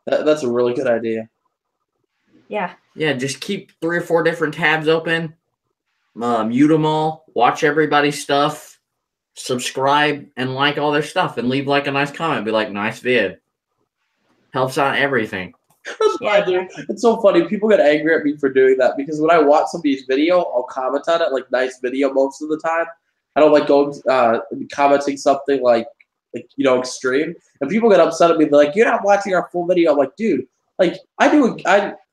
That's a really good idea. Yeah. Yeah, just keep 3 or 4 different tabs open. Mute them all. Watch everybody's stuff. Subscribe and like all their stuff, and leave like a nice comment. Be like, nice vid. Helps out everything. Yeah. It's so funny. People get angry at me for doing that because when I watch somebody's video, I'll comment on it like nice video most of the time. I don't like going commenting something like extreme. And people get upset at me. They're like, "You're not watching our full video." I'm like, dude, like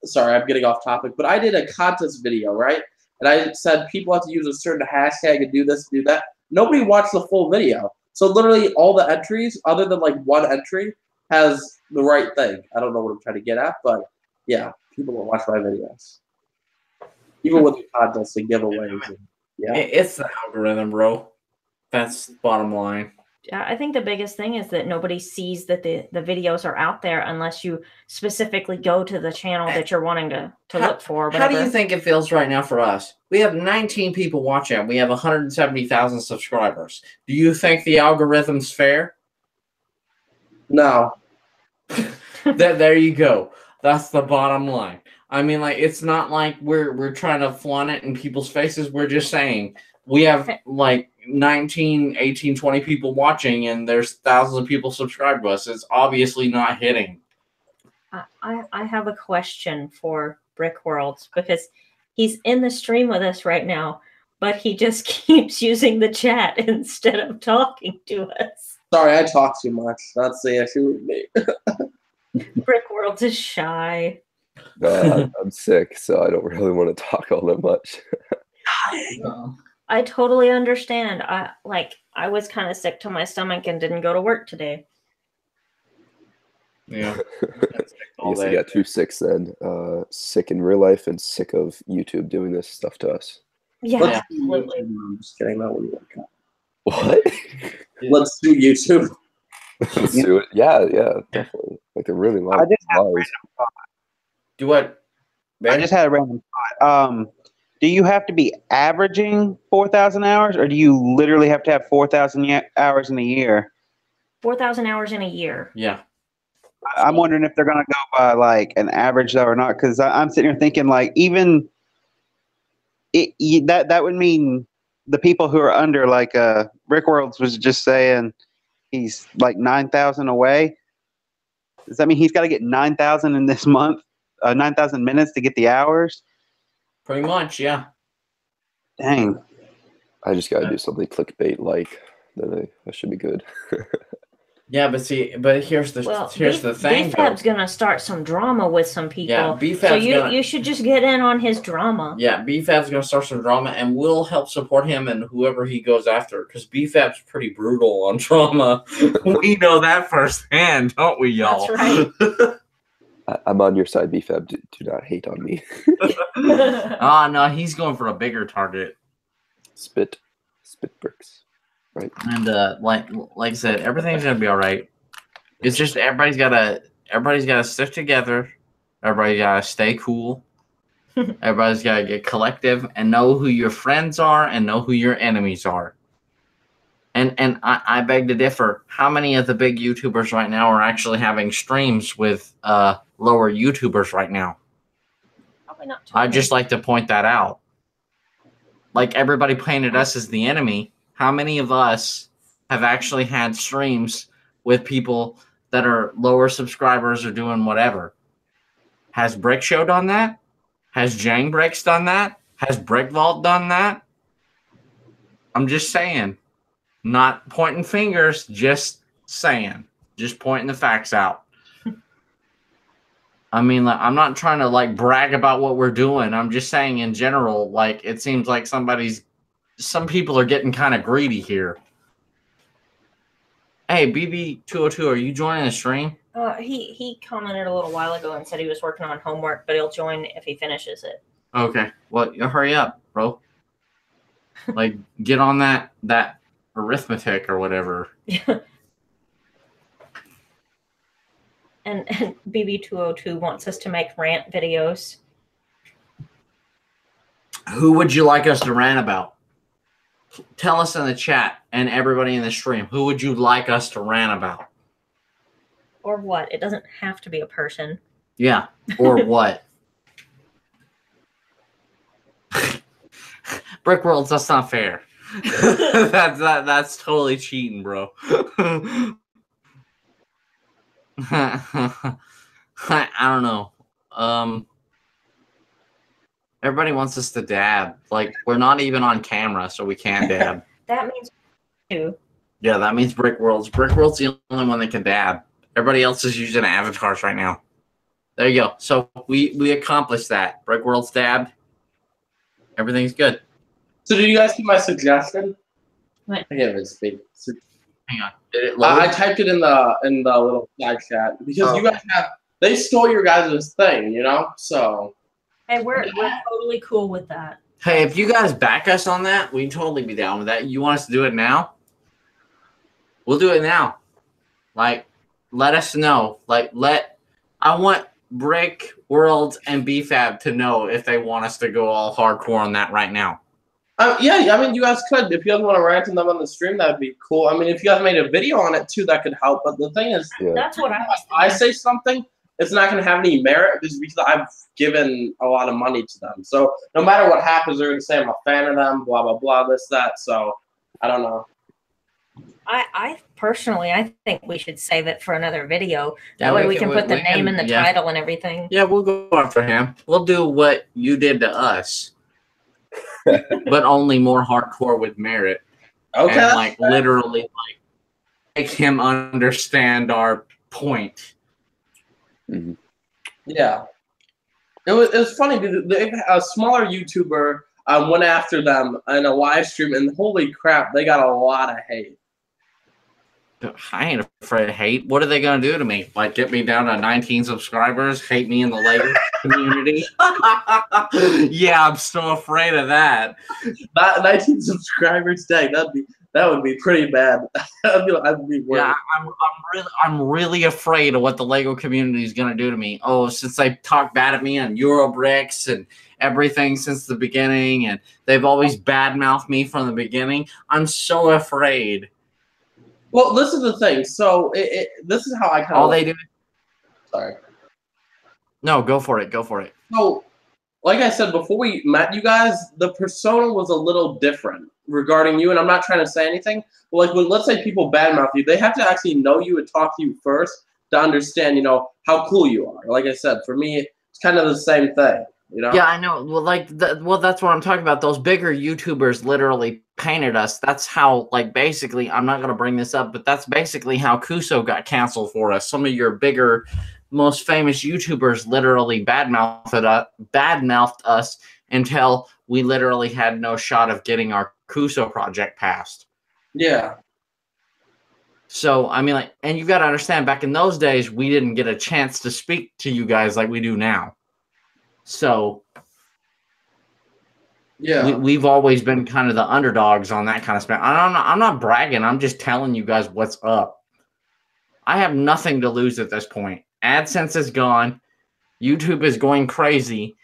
sorry, I'm getting off topic, but I did a contest video, right? And I said people have to use a certain hashtag and do this, do that. Nobody watched the full video. So literally all the entries, other than like one entry, has the right thing. I don't know what I'm trying to get at, but yeah, people will watch my videos. Even with the contests and giveaways. And, yeah. It's the algorithm, bro. That's the bottom line. Yeah, I think the biggest thing is that nobody sees that the videos are out there unless you specifically go to the channel that you're wanting to look for. How do you think it feels right now for us? We have 19 people watching. We have 170,000 subscribers. Do you think the algorithm's fair? No. There you go. That's the bottom line. I mean, like, it's not like we're trying to flaunt it in people's faces. We're just saying we have like 19, 18, 20 people watching, and there's thousands of people subscribed to us. It's obviously not hitting. I have a question for Brick Worlds because he's in the stream with us right now, but he just keeps using the chat instead of talking to us. Sorry, I talk too much. That's the issue with me. Brick Worlds is shy. I'm sick, so I don't really want to talk all that much. I totally understand. I was kind of sick to my stomach and didn't go to work today. Yeah. I guess I got 2 sicks then. Sick in real life and sick of YouTube doing this stuff to us. Yeah, absolutely. I'm just kidding. That wouldn't work out. What? Let's do YouTube. Let's do it. Yeah, definitely. Like they're really long. I just had a random thought. Do what? I just had a random thought. Do you have to be averaging 4,000 hours, or do you literally have to have 4,000 hours in a year? 4,000 hours in a year. Yeah. I'm wondering if they're going to go by like an average though or not, because I'm sitting here thinking like even that would mean the people who are under, like Rick Worlds was just saying he's like 9,000 away. Does that mean he's got to get 9,000 in this month? 9,000 minutes to get the hours? Pretty much, yeah. Dang. I just gotta do something clickbait like. Then I should be good. Yeah, but here's the thing. BFAB's gonna start some drama with some people. Yeah, BFAB's so you should just get in on his drama. Yeah, BFAB's gonna start some drama, and we'll help support him and whoever he goes after, because BFAB's pretty brutal on drama. We know that firsthand, don't we, y'all? That's right. I'm on your side, BFAB. Do not hate on me. Oh no, he's going for a bigger target. Spit bricks. Right. And like I said, everything's gonna be all right. It's just everybody's gotta stick together. Everybody gotta stay cool. Everybody's gotta get collective and know who your friends are and know who your enemies are. And I beg to differ. How many of the big YouTubers right now are actually having streams with lower YouTubers right now? Probably not. I'd just like to point that out. Like, everybody painted us as the enemy. How many of us have actually had streams with people that are lower subscribers or doing whatever? Has Brick Show done that? Has Jang Bricks done that? Has Brick Vault done that? I'm just saying. Not pointing fingers, just saying. Just pointing the facts out. I mean, like, I'm not trying to, like, brag about what we're doing. I'm just saying in general, like, it seems like some people are getting kind of greedy here. Hey, BB202, are you joining the stream? He commented a little while ago and said he was working on homework, but he'll join if he finishes it. Okay. Well, you hurry up, bro. Like, get on that arithmetic or whatever. And BB202 wants us to make rant videos. Who would you like us to rant about? Tell us in the chat and everybody in the stream. Who would you like us to rant about? Or what? It doesn't have to be a person. Yeah. Or what? Brick Worlds, that's not fair. That's totally cheating, bro. I don't know. Everybody wants us to dab. Like, we're not even on camera, so we can't dab. That means too. Yeah, that means Brick Worlds. Brick Worlds the only one that can dab. Everybody else is using avatars right now. There you go. So we accomplished that. Brick Worlds dabbed. Everything's good. So did you guys see my suggestion? What? I can't even speak. Hang on. Did it load? I typed it in the little side chat because you guys they stole your guys' thing, you know? So Hey, we're totally cool with that. Hey, if you guys back us on that, we'd totally be down with that. You want us to do it now? We'll do it now. Like, let us know. Like, I want Brick, Worlds, and BFAB to know if they want us to go all hardcore on that right now. Yeah, I mean, you guys could. If you guys want to rant on them on the stream, that'd be cool. I mean, if you guys made a video on it, too, that could help. But the thing is, that's what I say something, it's not going to have any merit because I've given a lot of money to them. So no matter what happens, they're going to say I'm a fan of them, blah, blah, blah, this, that. So I don't know. I personally, I think we should save it for another video. That way we can put the name and the title and everything. Yeah, we'll go after him. We'll do what you did to us, but only more hardcore with merit. Okay. And, like, literally, like, make him understand our point. Mm-hmm. Yeah. It was funny because a smaller YouTuber went after them in a live stream, and holy crap, they got a lot of hate. I ain't afraid of hate. What are they going to do to me? Like, get me down to 19 subscribers? Hate me in the Lego community? Yeah, I'm so afraid of that. Not 19 subscribers, dang, that would be pretty bad. I'd be worried. Yeah, I'm really afraid of what the Lego community is going to do to me. Oh, since they talked bad at me on Eurobricks and everything since the beginning, and they've always badmouthed me from the beginning, I'm so afraid. Well, this is the thing. So this is how I kind of. All they do. Sorry. No, go for it. Go for it. So, like I said, before we met you guys, the persona was a little different regarding you, and I'm not trying to say anything, but like when, let's say, people badmouth you, they have to actually know you and talk to you first to understand, you know, how cool you are. Like I said, for me, it's kind of the same thing, you know? Yeah, I know. Well, that's what I'm talking about. Those bigger YouTubers literally painted us. That's how, like, basically, I'm not going to bring this up, but that's basically how Kuso got canceled for us. Some of your bigger, most famous YouTubers literally badmouthed us until we literally had no shot of getting our Kuso project passed. Yeah. So, I mean, like, and you got to understand, back in those days, we didn't get a chance to speak to you guys like we do now. So, yeah, we've always been kind of the underdogs on that kind of stuff. I'm not bragging. I'm just telling you guys what's up. I have nothing to lose at this point. AdSense is gone. YouTube is going crazy.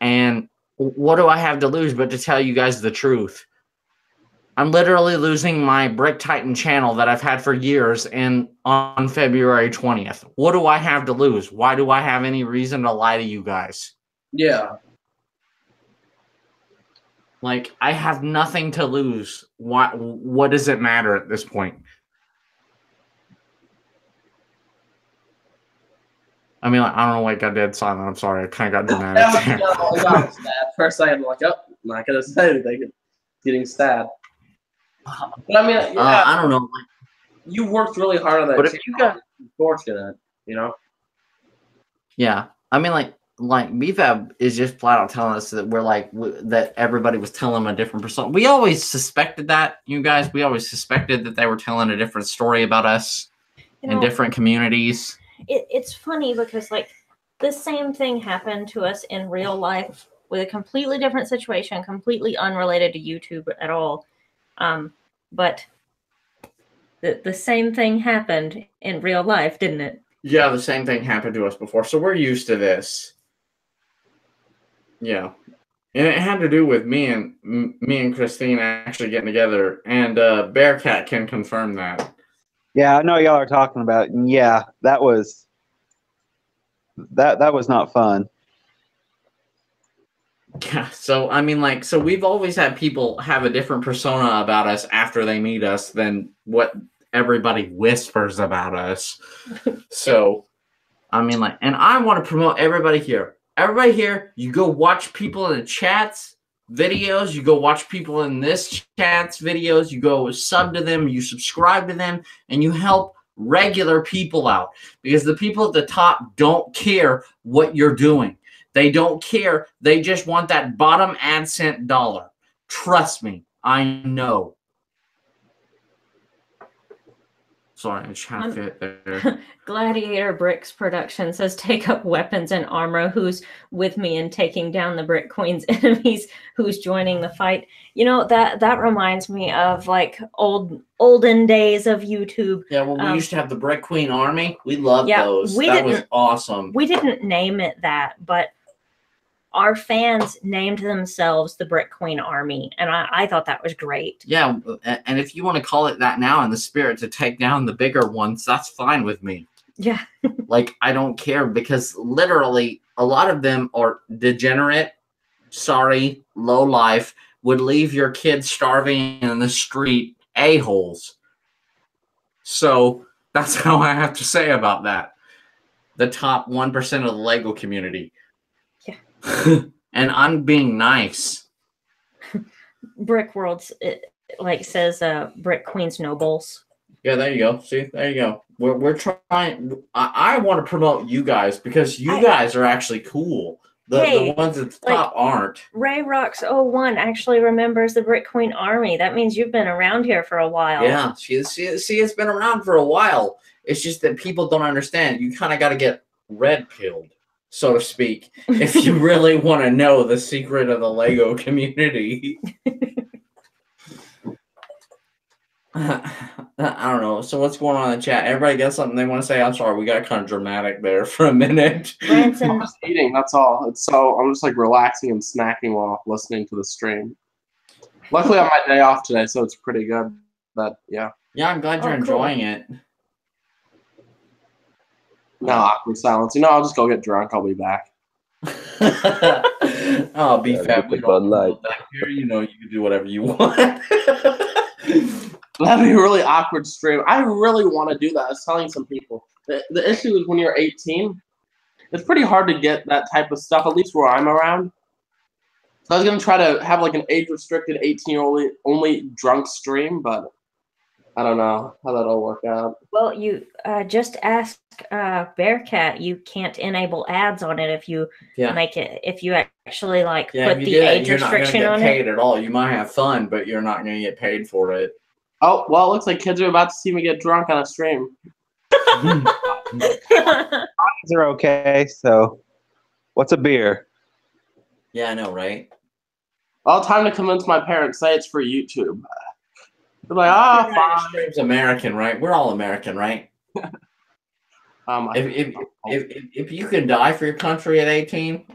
And what do I have to lose but to tell you guys the truth? I'm literally losing my Brick Titan channel that I've had for years on February 20th. What do I have to lose? Why do I have any reason to lie to you guys? yeah. Like, I have nothing to lose. What does it matter at this point? I mean, like, I don't know why I got dead silent. I'm sorry. I kind of got dramatic there. No, first I am like, oh, I'm not going to say anything. Getting stabbed. But I mean, yeah, I don't know. Like, you worked really hard on that. But if you got, fortunate, you know. yeah, I mean, like BFAB is just flat out telling us that we're like that everybody was telling a different persona. We always suspected that, you guys. We always suspected that they were telling a different story about us in different communities. It's funny because like the same thing happened to us in real life with a completely different situation, completely unrelated to YouTube at all. But the same thing happened in real life, didn't it? Yeah, the same thing happened to us before, so we're used to this. Yeah, and it had to do with me and Christine actually getting together, and Bearcat can confirm that. Yeah, I know y'all are talking about. Yeah, that was not fun. Yeah, so I mean, like, so we've always had people have a different persona about us after they meet us than what everybody whispers about us. So, I mean, like, and I want to promote everybody here. Everybody here, you go watch people in the chats videos, you go watch people in this chat's videos, you go sub to them, you subscribe to them, and you help regular people out. Because the people at the top don't care what you're doing. They don't care. They just want that bottom AdSense dollar. Trust me, I know. Sorry, I'm trying to fit there. Gladiator Bricks Production says, take up weapons and armor. Who's with me in taking down the Brick Queen's enemies? Who's joining the fight? You know, that reminds me of like olden days of YouTube. Yeah, well, we used to have the BrickQueen Army. We loved those. That was awesome. We didn't name it that, but our fans named themselves the BrickQueen Army, and I thought that was great. Yeah, and if you want to call it that now in the spirit to take down the bigger ones, that's fine with me. Yeah. Like, I don't care, because literally a lot of them are degenerate, sorry, low life, would leave your kids starving in the street a-holes. So that's how I have to say about that. The top 1% of the Lego community. And I'm being nice. Brick Worlds, like says Brick Queen's Nobles. Yeah, there you go. See, there you go. We're trying. I want to promote you guys because you guys are actually cool. The ones at the top aren't. Ray Rocks 01 actually remembers the BrickQueen Army. That means you've been around here for a while. Yeah, see, it's been around for a while. It's just that people don't understand. You kind of got to get red-pilled, so to speak, if you really want to know the secret of the Lego community. I don't know. So what's going on in the chat? Everybody got something they want to say? I'm sorry, we got kind of dramatic there for a minute. I'm just eating, that's all. I'm just like relaxing and snacking while listening to the stream. Luckily, I'm my day off today, so it's pretty good. But yeah. Yeah, I'm glad you're enjoying it. No, awkward silence. You know, I'll just go get drunk. I'll be back. Oh, be Yeah, fat. get We the don't Bud Light. promote that here. You know, you can do whatever you want. That'd be a really awkward stream. I really want to do that. I was telling some people. The issue is when you're 18, it's pretty hard to get that type of stuff, at least where I'm around. So I was going to try to have like an age-restricted 18-only drunk stream, but I don't know how that'll work out. Well, you just ask Bearcat. You can't enable ads on it if you make it. If you actually like put the age restriction you're not on gonna get it. paid at all. You might have fun, but you're not going to get paid for it. Oh, well, it looks like kids are about to see me get drunk on a stream. These are okay. So, what's a beer? Yeah, I know, right? Well, time to convince my parents. Say it's for YouTube. They're like, ah, fine. Stream's American, right? We're all American, right? If you can die for your country at 18,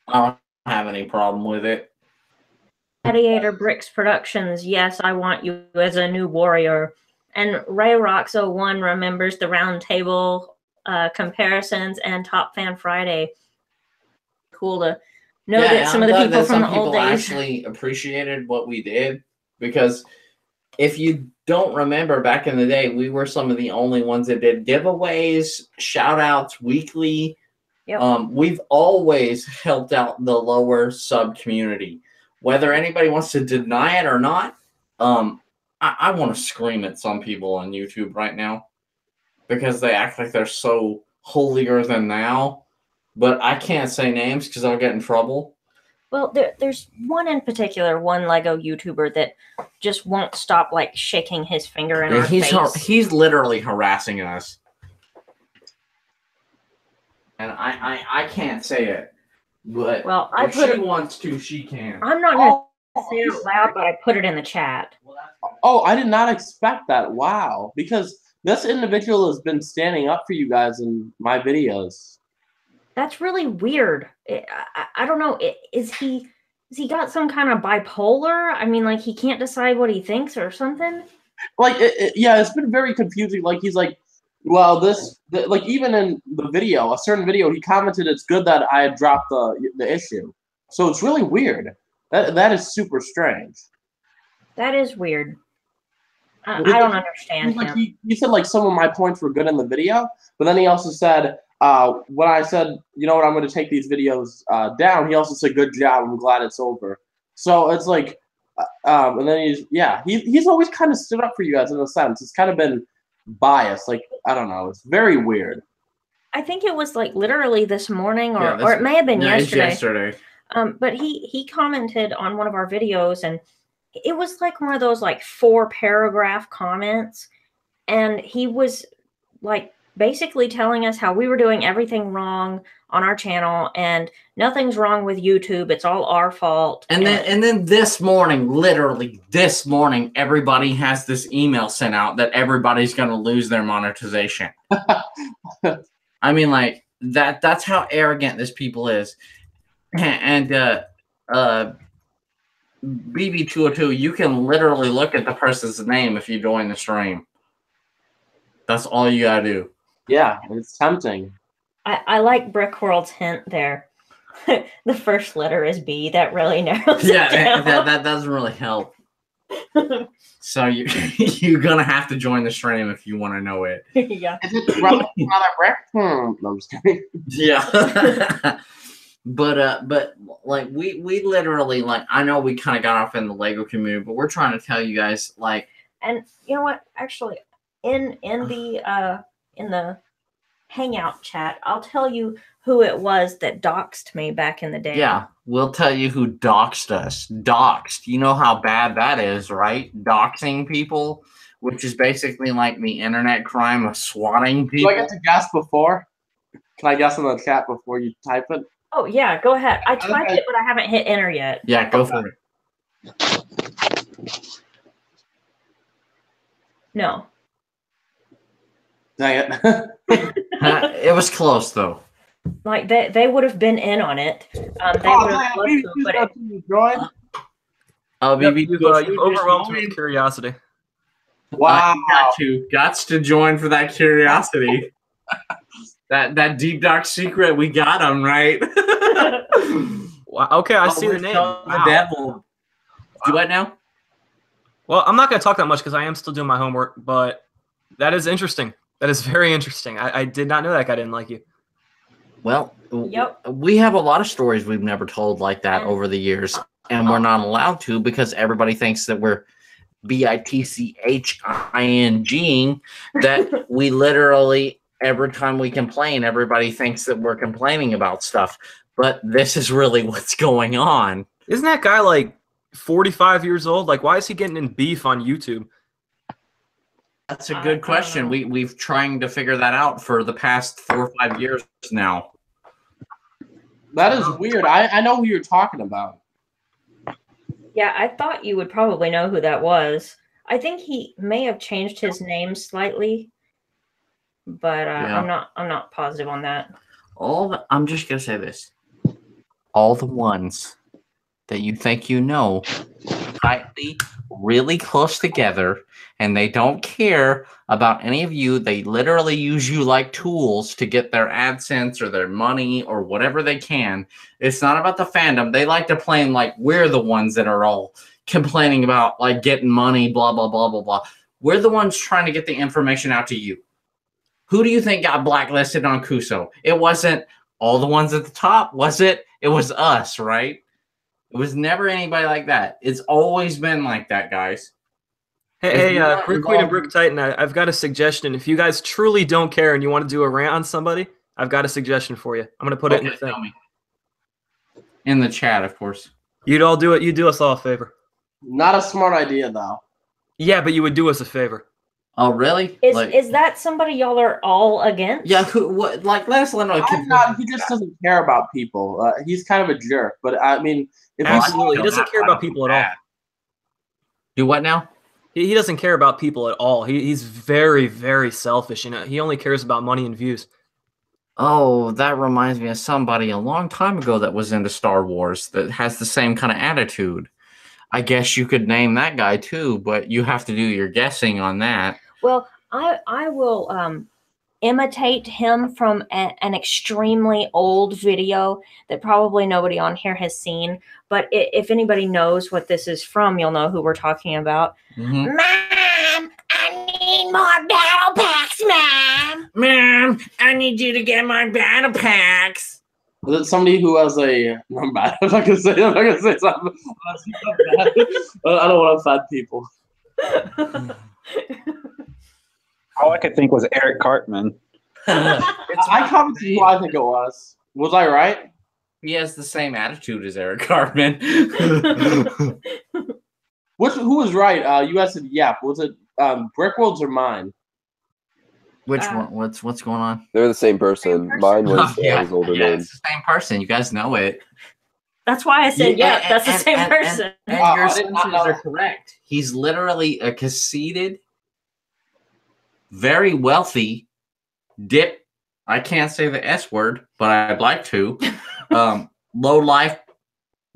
I don't have any problem with it. Gladiator Bricks Productions. Yes, I want you as a new warrior. And Ray Rocks 01 remembers the round table comparisons and Top Fan Friday. Cool to know that some of the people from the old days actually appreciated what we did, because if you don't remember, back in the day, we were some of the only ones that did giveaways, shout outs weekly. Yep. We've always helped out the lower sub community, whether anybody wants to deny it or not. I want to scream at some people on YouTube right now because they act like they're so holier than thou, but I can't say names because I'll get in trouble. Well, there's one in particular, one Lego YouTuber that just won't stop like shaking his finger in our face. He's literally harassing us, and I can't say it, but well, if she wants to, she can. I'm not going to say it out loud, but I put it in the chat. Oh, I did not expect that. Wow, because this individual has been standing up for you guys in my videos. That's really weird. I don't know. Is he got some kind of bipolar? I mean, like he can't decide what he thinks or something? Like, yeah, it's been very confusing. Like, he's like, well, like even in the video, a certain video, he commented it's good that I had dropped the issue. So it's really weird. That is super strange. That is weird. I don't understand him. He said like some of my points were good in the video, but then he also said, when I said, you know what, I'm going to take these videos down, he also said, good job, I'm glad it's over. So it's like, and then he's always kind of stood up for you guys in a sense. It's kind of been biased. Like, I don't know. It's very weird. I think it was like literally this morning or it may have been yesterday. But he commented on one of our videos, and it was like one of those like 4-paragraph comments, and he was like basically telling us how we were doing everything wrong on our channel and nothing's wrong with YouTube. It's all our fault. And then this morning, literally this morning, everybody has this email sent out that everybody's going to lose their monetization. I mean, like that's how arrogant this people is. And BB202, you can literally look at the person's name if you join the stream. That's all you gotta do. Yeah, it's tempting. I like Brickworld's hint there. The first letter is B. That really narrows it down. that doesn't really help. So you're gonna have to join the stream if you want to know it. Yeah. Is it Brother Brick? No, I'm just kidding. Yeah. But like we literally, like, I know we kind of got off in the Lego community, but we're trying to tell you guys, like, and you know what? Actually, in the Hangout chat, I'll tell you who it was that doxed me back in the day. Yeah, we'll tell you who doxed us. Doxed. You know how bad that is, right? Doxing people, which is basically like the internet crime of swatting people. Do I get to guess before? Can I guess in the chat before you type it? Oh, yeah, go ahead. I typed it, but I haven't hit enter yet. Yeah, go for it. No. Dang it. It was close, though. Like, they would have been in on it. They would have loved to put it. You've overwhelmed me with curiosity. Wow. Got to join for that curiosity. That deep dark secret, we got him right. Wow, okay, I see the name. The Wow. devil. Do what now? Well, I'm not going to talk that much because I am still doing my homework, but that is interesting. That is very interesting. I did not know that guy didn't like you. Well, Yep. we have a lot of stories we've never told like that over the years, and we're not allowed to because everybody thinks that we're bitching, that we literally, every time we complain, everybody thinks that we're complaining about stuff. But this is really what's going on. Isn't that guy like 45 years old? Like, why is he getting in beef on YouTube? That's a good question. We've trying to figure that out for the past 4 or 5 years now. That is weird. I know who you're talking about. Yeah, I thought you would probably know who that was. I think he may have changed his name slightly, but I'm not positive on that. I'm just gonna say this: all the ones that you think you know, tightly, really close together, and they don't care about any of you. They literally use you like tools to get their AdSense or their money or whatever they can. It's not about the fandom. They like to claim like we're the ones that are all complaining about like getting money, blah, blah, blah, blah, blah. We're the ones trying to get the information out to you. Who do you think got blacklisted on Kuso? It wasn't all the ones at the top, was it? It was us, right? It was never anybody like that. It's always been like that, guys. Hey, BrickQueen and Brick Titan, I've got a suggestion. If you guys truly don't care and you want to do a rant on somebody, I've got a suggestion for you. I'm going to put it in the thing. Tell me. In the chat, of course. You'd all do it. You do us all a favor. Not a smart idea, though. Yeah, but you would do us a favor. Oh, really? Is that somebody y'all are all against? Yeah, what? Like, let us know. He just doesn't care about people. He's kind of a jerk. But, I mean... Absolutely. He doesn't care about people at all. Do what now? He doesn't care about people at all. He's very, very selfish. You know, he only cares about money and views. Oh, that reminds me of somebody a long time ago that was into Star Wars that has the same kind of attitude. I guess you could name that guy too, but you have to do your guessing on that. Well, I will imitate him from an extremely old video that probably nobody on here has seen. But if anybody knows what this is from, you'll know who we're talking about. Mm-hmm. Mom, I need more battle packs, Mom. Mom, I need you to get my battle packs. Is it somebody who has a... I'm bad. I'm not going to say something. I don't want to offend people. All I could think was Eric Cartman. I commented who I think it was. Was I right? He has the same attitude as Eric Cartman. Who was right? You guys said yep. Was it Brickworld's or mine? Which one? What's going on? They're the same person. Mine was his older name. It's the same person. You guys know it. That's why I said, that's the same person. And your sentences are correct. He's literally a conceited, very wealthy dip. I can't say the S word, but I'd like to. Low life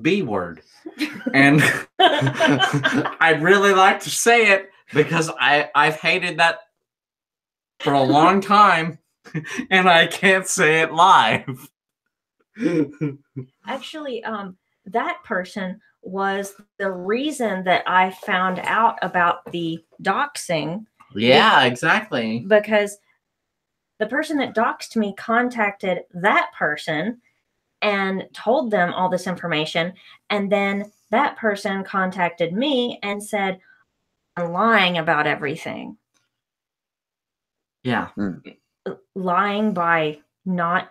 B word. And I'd really like to say it because I've hated that for a long time and I can't say it live. Actually, that person was the reason that I found out about the doxing. Yeah, exactly. Because the person that doxed me contacted that person and told them all this information. And then that person contacted me and said, I'm lying about everything. Yeah. Lying by not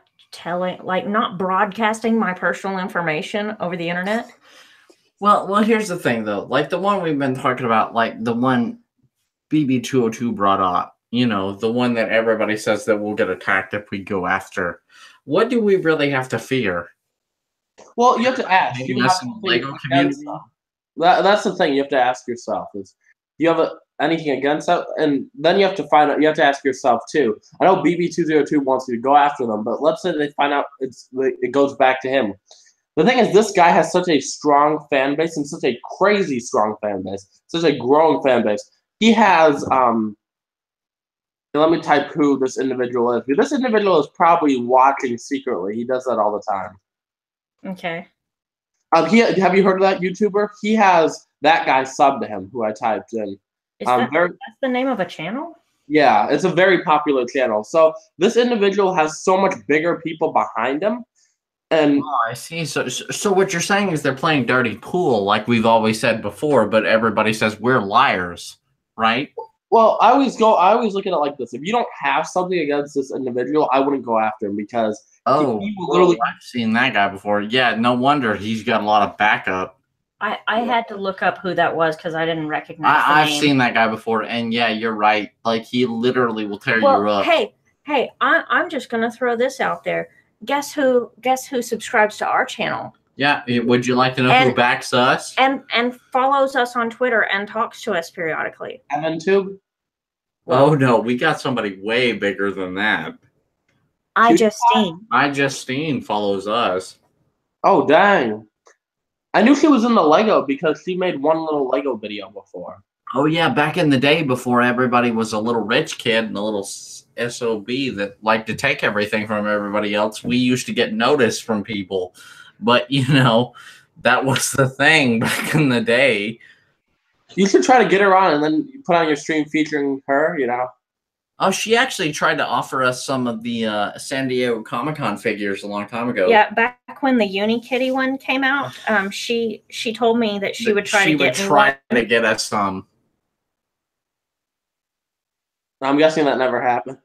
broadcasting my personal information over the internet. Well, here's the thing though. Like the one we've been talking about, like the one BB202 brought up, you know, the one that everybody says that we'll get attacked if we go after. What do we really have to fear? Well, you have to ask. You have to Lego community. That's the thing you have to ask yourself is, do you have anything against that? And then you have to find out. You have to ask yourself too. I know BB202 wants you to go after them, but let's say they find out it goes back to him. The thing is, this guy has such a strong fan base and such a crazy strong fan base, such a growing fan base. He has let me type who this individual is. This individual is probably watching secretly. He does that all the time. Okay. Have you heard of that YouTuber? He has that guy sub to him, who I typed in. That's the name of a channel? Yeah, it's a very popular channel. So this individual has so much bigger people behind him. And oh, I see. So what you're saying is they're playing dirty pool, like we've always said before, but everybody says we're liars, right? Well, I always look at it like this. If you don't have something against this individual, I wouldn't go after him because he will literally. I've seen that guy before. Yeah, no wonder he's got a lot of backup. I had to look up who that was because I didn't recognize the I've name. seen that guy before, and yeah, you're right. Like, he literally will tear you up. Hey, I'm just gonna throw this out there. Guess who subscribes to our channel? Yeah, would you like to know who backs us? And follows us on Twitter and talks to us periodically. EvanTube? Oh no, we got somebody way bigger than that. iJustine follows us. Oh dang. I knew she was in the Lego because she made one little Lego video before. Oh yeah, back in the day before everybody was a little rich kid and a little SOB that liked to take everything from everybody else, we used to get notice from people. But, you know, that was the thing back in the day. You should try to get her on and then put on your stream featuring her, you know. Oh, she actually tried to offer us some of the San Diego Comic-Con figures a long time ago. Yeah, back when the Unikitty one came out, she told me that she would try to get us some. I'm guessing that never happened.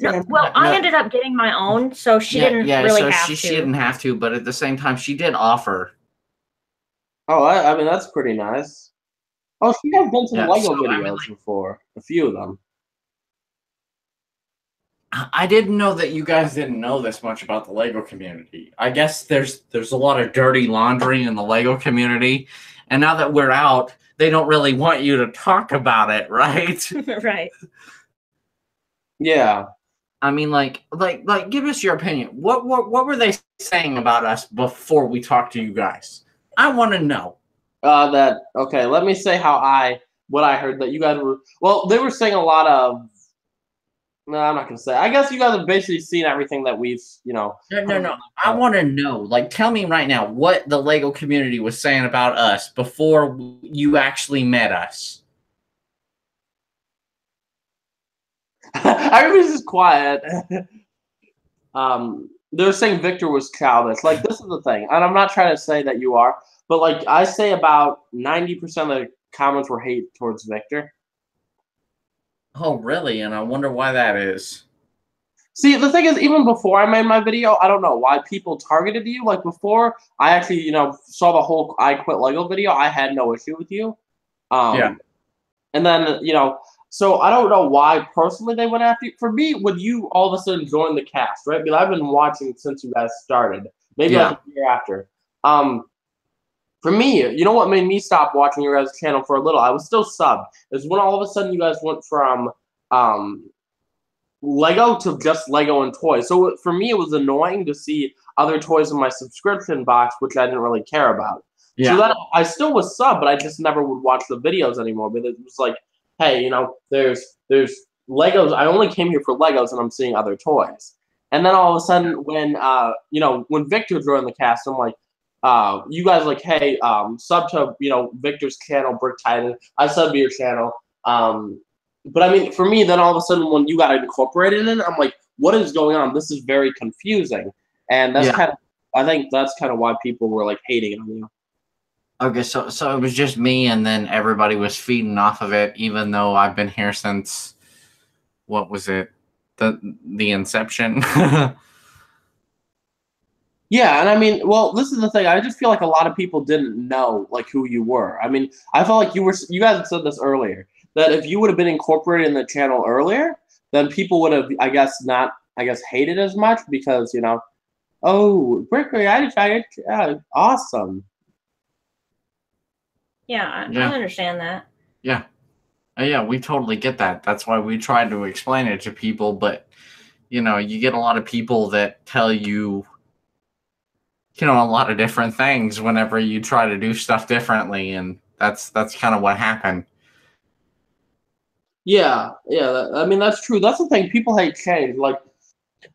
I ended up getting my own, so she didn't really have to. She didn't have to, but at the same time, she did offer. Oh, I mean, that's pretty nice. Oh, she has done some Lego videos before. A few of them. I didn't know that you guys didn't know this much about the Lego community. I guess there's a lot of dirty laundry in the Lego community, and now that we're out, they don't really want you to talk about it, right? Right. Yeah. I mean, like, give us your opinion. What were they saying about us before we talked to you guys? I want to know. Okay, let me say what I heard that you guys were. Well, they were saying a lot of. No, I'm not gonna say. I guess you guys have basically seen everything that we've, you know. No. I want to know. Like, tell me right now what the Lego community was saying about us before you actually met us. Everybody's just quiet. They're saying Victor was childish. Like, this is the thing, and I'm not trying to say that you are, but like I say, about 90% of the comments were hate towards Victor. Oh, really? And I wonder why that is. See, the thing is, even before I made my video, I don't know why people targeted you. Like, before I actually, you know, saw the whole I Quit Lego video, I had no issue with you. Yeah. And then, you know, so I don't know why personally they went after you. For me, when you all of a sudden joined the cast, right? Because I've been watching since you guys started. Maybe like a year after. For me, you know what made me stop watching your guys' channel for a little? I was still subbed. Is when all of a sudden you guys went from Lego to just Lego and toys. So for me, it was annoying to see other toys in my subscription box, which I didn't really care about. Yeah. So that I still was sub, but I just never would watch the videos anymore. But it was like, hey, you know, there's Legos. I only came here for Legos, and I'm seeing other toys. And then all of a sudden, when you know, when Victor joined the cast, I'm like, you guys like, hey, sub to, you know, Victor's channel, BrickTitan. I sub to your channel. But I mean, for me, then all of a sudden, when you got incorporated in it, I'm like, what is going on? This is very confusing. And that's kind of, I think that's kind of why people were like hating on you. Okay, so it was just me, and then everybody was feeding off of it, even though I've been here since, what was it, the inception? Yeah, and I mean, well, this is the thing. I just feel like a lot of people didn't know like who you were. I mean, I felt like you guys had said this earlier, that if you would have been incorporated in the channel earlier, then people would have, I guess, not, hated as much because, you know, oh, BrickQueen, awesome. Yeah, I understand that. Yeah. Yeah, we totally get that. That's why we try to explain it to people. But, you know, you get a lot of people that tell you, you know, a lot of different things whenever you try to do stuff differently. And that's kind of what happened. Yeah, yeah. I mean, that's true. That's the thing. People hate change. Like,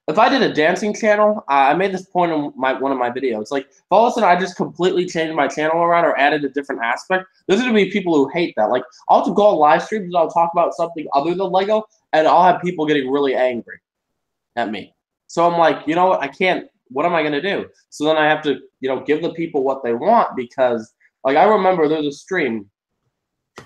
if I did a dancing channel, I made this point in one of my videos. Like, if all of a sudden I just completely changed my channel around or added a different aspect, there's gonna be people who hate that. Like, I'll just go on live streams and I'll talk about something other than Lego, and I'll have people getting really angry at me. So I'm like, you know what? I can't. What am I gonna do? So then I have to, give the people what they want because, like, I remember there was a stream.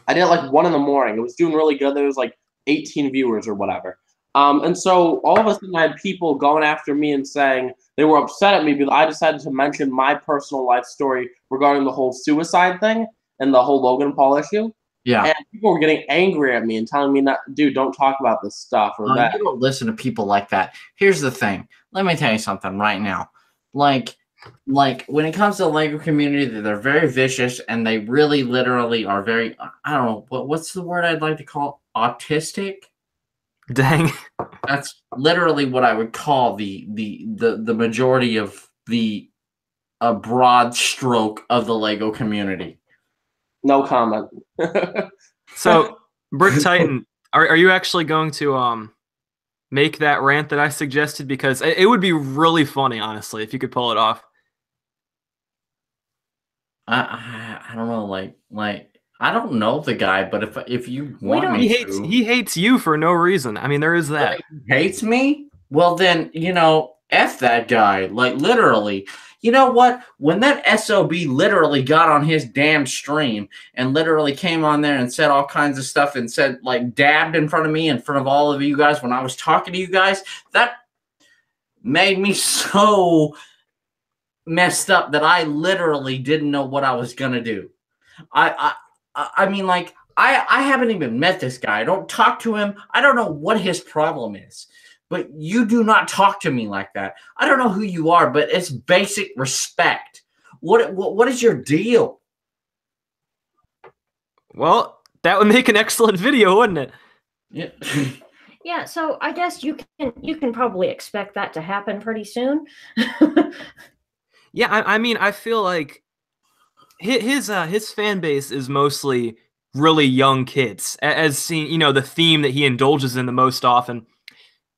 I did it like 1 in the morning. It was doing really good. There was like 18 viewers or whatever. And so all of a sudden I had people going after me and saying they were upset at me because I decided to mention my personal life story regarding the whole suicide thing and the whole Logan Paul issue. Yeah. And people were getting angry at me and telling me, not, dude, don't talk about this stuff or that. You don't listen to people like that. Here's the thing. Let me tell you something right now. Like when it comes to the Lego community, they're very vicious and they really literally are very, I don't know, what's the word I'd like to call autistic? Dang. That's literally what I would call the majority of a broad stroke of the Lego community. No comment. So, Brick Titan, are you actually going to make that rant that I suggested? Because it would be really funny, honestly, if you could pull it off. I don't know, like I don't know the guy, but if you want me to, he hates you for no reason. I mean, there is that. He hates me? Well, then F that guy. Like literally. You know what? When that SOB literally got on his damn stream and literally came on there and said all kinds of stuff and said like dabbed in front of me in front of all of you guys when I was talking to you guys, that made me so messed up that I literally didn't know what I was gonna do. I mean, like, I haven't even met this guy. I don't talk to him. I don't know what his problem is. But you do not talk to me like that. I don't know who you are, but it's basic respect. What is your deal? Well, that would make an excellent video, wouldn't it? Yeah. Yeah, so I guess you can probably expect that to happen pretty soon. Yeah, I mean, I feel like his fan base is mostly really young kids, as seen, the theme that he indulges in the most often.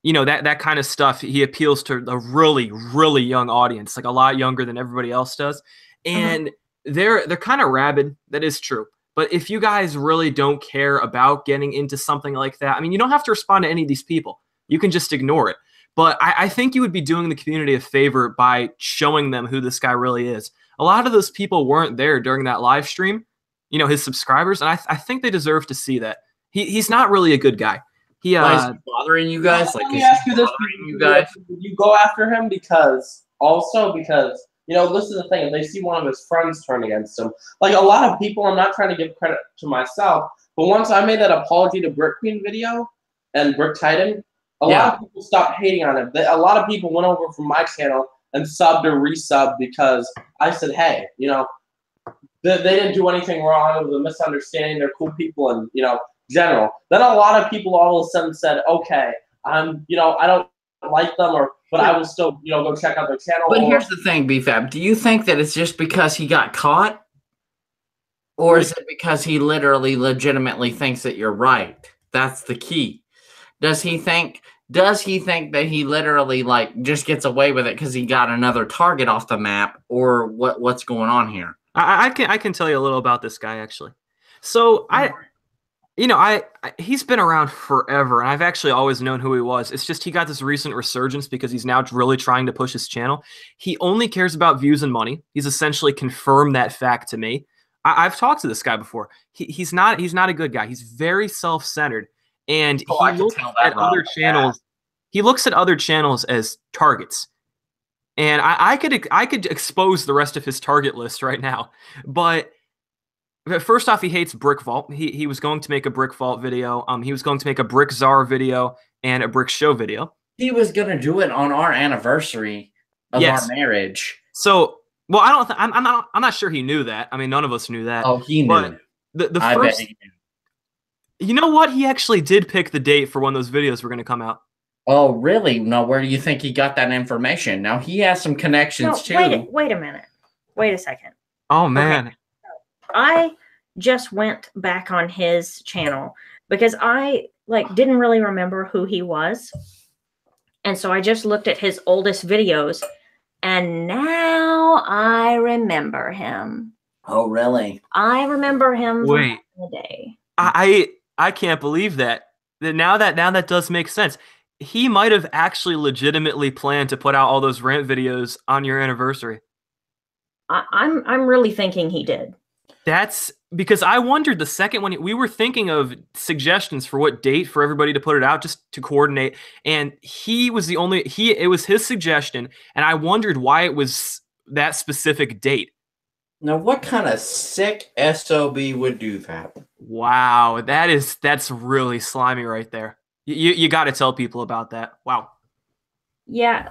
That kind of stuff, he appeals to a really, really young audience, like a lot younger than everybody else does. And they're kind of rabid. That is true. But if you guys really don't care about getting into something like that, I mean, you don't have to respond to any of these people. You can just ignore it. But I think you would be doing the community a favor by showing them who this guy really is. A lot of those people weren't there during that live stream, his subscribers, and I think they deserve to see that. He's not really a good guy. Why is he bothering you guys? Let me ask you this: you guys, you go after him because this is the thing. If they see one of his friends turn against him, like a lot of people, I'm not trying to give credit to myself, but once I made that apology to BrickQueen video and Brick Titan, a lot of people stopped hating on him. A lot of people went over from my channel and subbed or resubbed because I said, hey, they didn't do anything wrong. It was a misunderstanding. They're cool people, and general. Then a lot of people all of a sudden said, okay, I don't like them, but I will still, go check out their channel. But here's the thing, BFAB. Do you think that it's just because he got caught? Or is it because he literally legitimately thinks that you're right? That's the key. Does he think that he literally like just gets away with it because he got another target off the map, or what's going on here? I can tell you a little about this guy actually. So he's been around forever, and I've actually always known who he was. It's just he got this recent resurgence because he's now really trying to push his channel. He only cares about views and money. He's essentially confirmed that fact to me. I've talked to this guy before. He's not a good guy. He's very self-centered, and he looks at other channels. He looks at other channels as targets. And I could expose the rest of his target list right now, but first off, he hates Brick Vault. He was going to make a Brick Vault video. He was going to make a Brick Czar video and a Brick Show video. He was going to do it on our anniversary of our marriage. So, well, I'm not sure he knew that. I mean, none of us knew that. Oh, he knew. But I bet he knew. You know what? He actually did pick the date for when those videos were going to come out. Oh, really? Now, where do you think he got that information? Now, he has some connections, too. Wait a minute. Wait a second. Oh, man. Okay. I just went back on his channel because I like didn't really remember who he was. And so I just looked at his oldest videos, and now I remember him. Oh, really? I remember him from Wait. back in the day. I can't believe that. Now that does make sense. He might have actually legitimately planned to put out all those rant videos on your anniversary. I'm really thinking he did. That's because I wondered the second when we were thinking of suggestions for what date for everybody to put it out, just to coordinate, and he was the only it was his suggestion, and I wondered why it was that specific date. Now, what kind of sick SOB would do that? Wow, that's really slimy right there. You got to tell people about that. Wow. Yeah.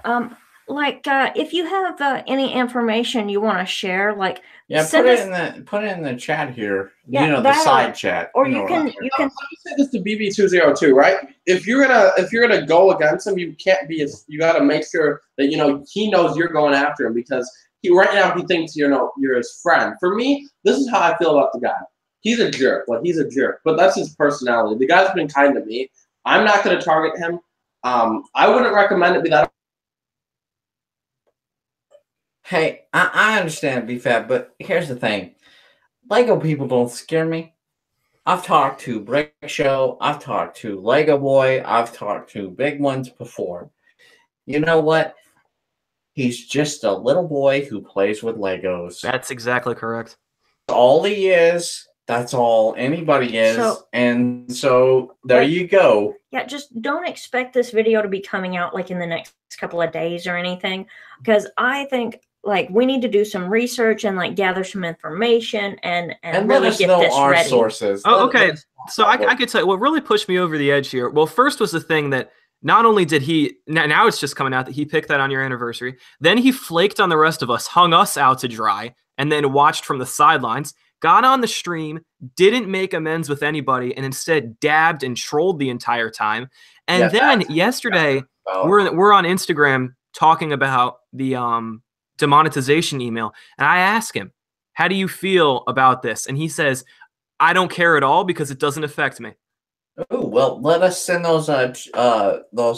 If you have any information you want to share, like Yeah, send put it in the chat here. Yeah, you know, the that side chat. or You know you what can I'm you can Let me say this to BB202, right? If you're gonna go against him, you can't be. You got to make sure that he knows you're going after him, because right now he thinks you're his friend. For me, this is how I feel about the guy. He's a jerk. Like, he's a jerk, but that's his personality. The guy's been kind to me. I'm not gonna target him. I wouldn't recommend it be that. Hey, I understand, BFAB, but here's the thing. Lego people don't scare me. I've talked to Brick Show, I've talked to Lego Boy, I've talked to big ones before. You know what? He's just a little boy who plays with Legos. That's exactly correct. All he is. That's all anybody is. And so there you go. Yeah, just don't expect this video to be coming out like in the next couple of days or anything, because I think like we need to do some research and like gather some information and let really us get know this our ready. sources. Oh, okay. So I could tell you what really pushed me over the edge here. Well, first was the thing that not only did he, now it's just coming out that he picked that on your anniversary, then he flaked on the rest of us, hung us out to dry, and then watched from the sidelines, got on the stream, didn't make amends with anybody, and instead dabbed and trolled the entire time. And then yesterday, we're on Instagram talking about the demonetization email, and I ask him, how do you feel about this? And he says, I don't care at all because it doesn't affect me. Oh, well, let us send those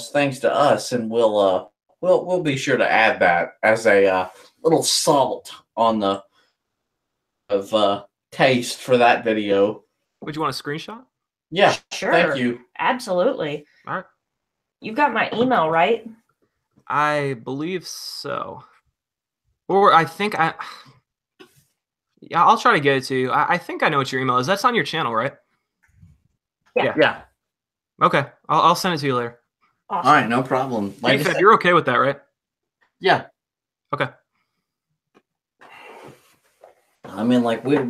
things to us, and we'll be sure to add that as a little salt on the taste for that video. Would you want a screenshot? Yeah, Sure. Thank you. Absolutely. All right. You've got my email, right? I believe so. Or I think yeah, I'll try to get it to you. I think I know what your email is. That's on your channel, right? Yeah. Okay. I'll send it to you later. Awesome. All right, no problem. Like you're okay with that, right? Yeah. Okay. I mean, like we had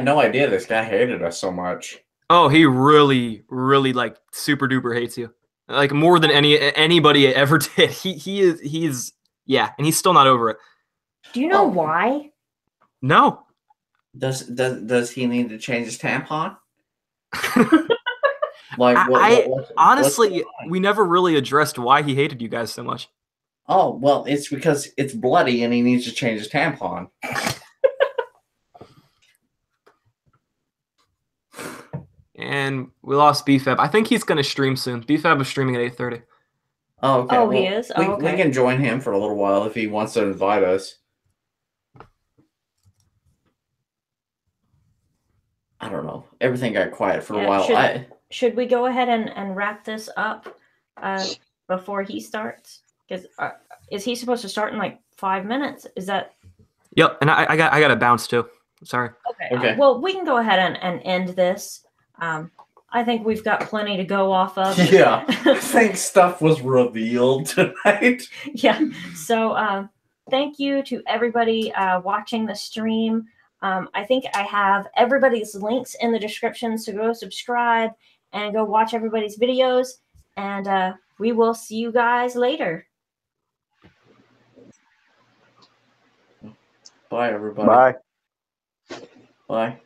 no idea this guy hated us so much. Oh, he really, really like super duper hates you, like more than anybody ever did. He's yeah, and he's still not over it. Do you know why? No. Does he need to change his tampon? Honestly, we never really addressed why he hated you guys so much. Oh, well, it's because it's bloody and he needs to change his tampon. And we lost BFAB. I think he's going to stream soon. BFAB is streaming at 8:30. Oh, okay. Oh, he is? Oh, we can join him for a little while if he wants to invite us. I don't know. Everything got quiet for a while. Should we go ahead and wrap this up before he starts? Because is he supposed to start in like 5 minutes? Is that? Yep, and I got to bounce too. Sorry. Okay. Well, we can go ahead and end this. I think we've got plenty to go off of. Yeah, I think stuff was revealed tonight. Yeah. So thank you to everybody watching the stream. I think I have everybody's links in the description, so go subscribe and go watch everybody's videos, and we will see you guys later. Bye, everybody. Bye. Bye.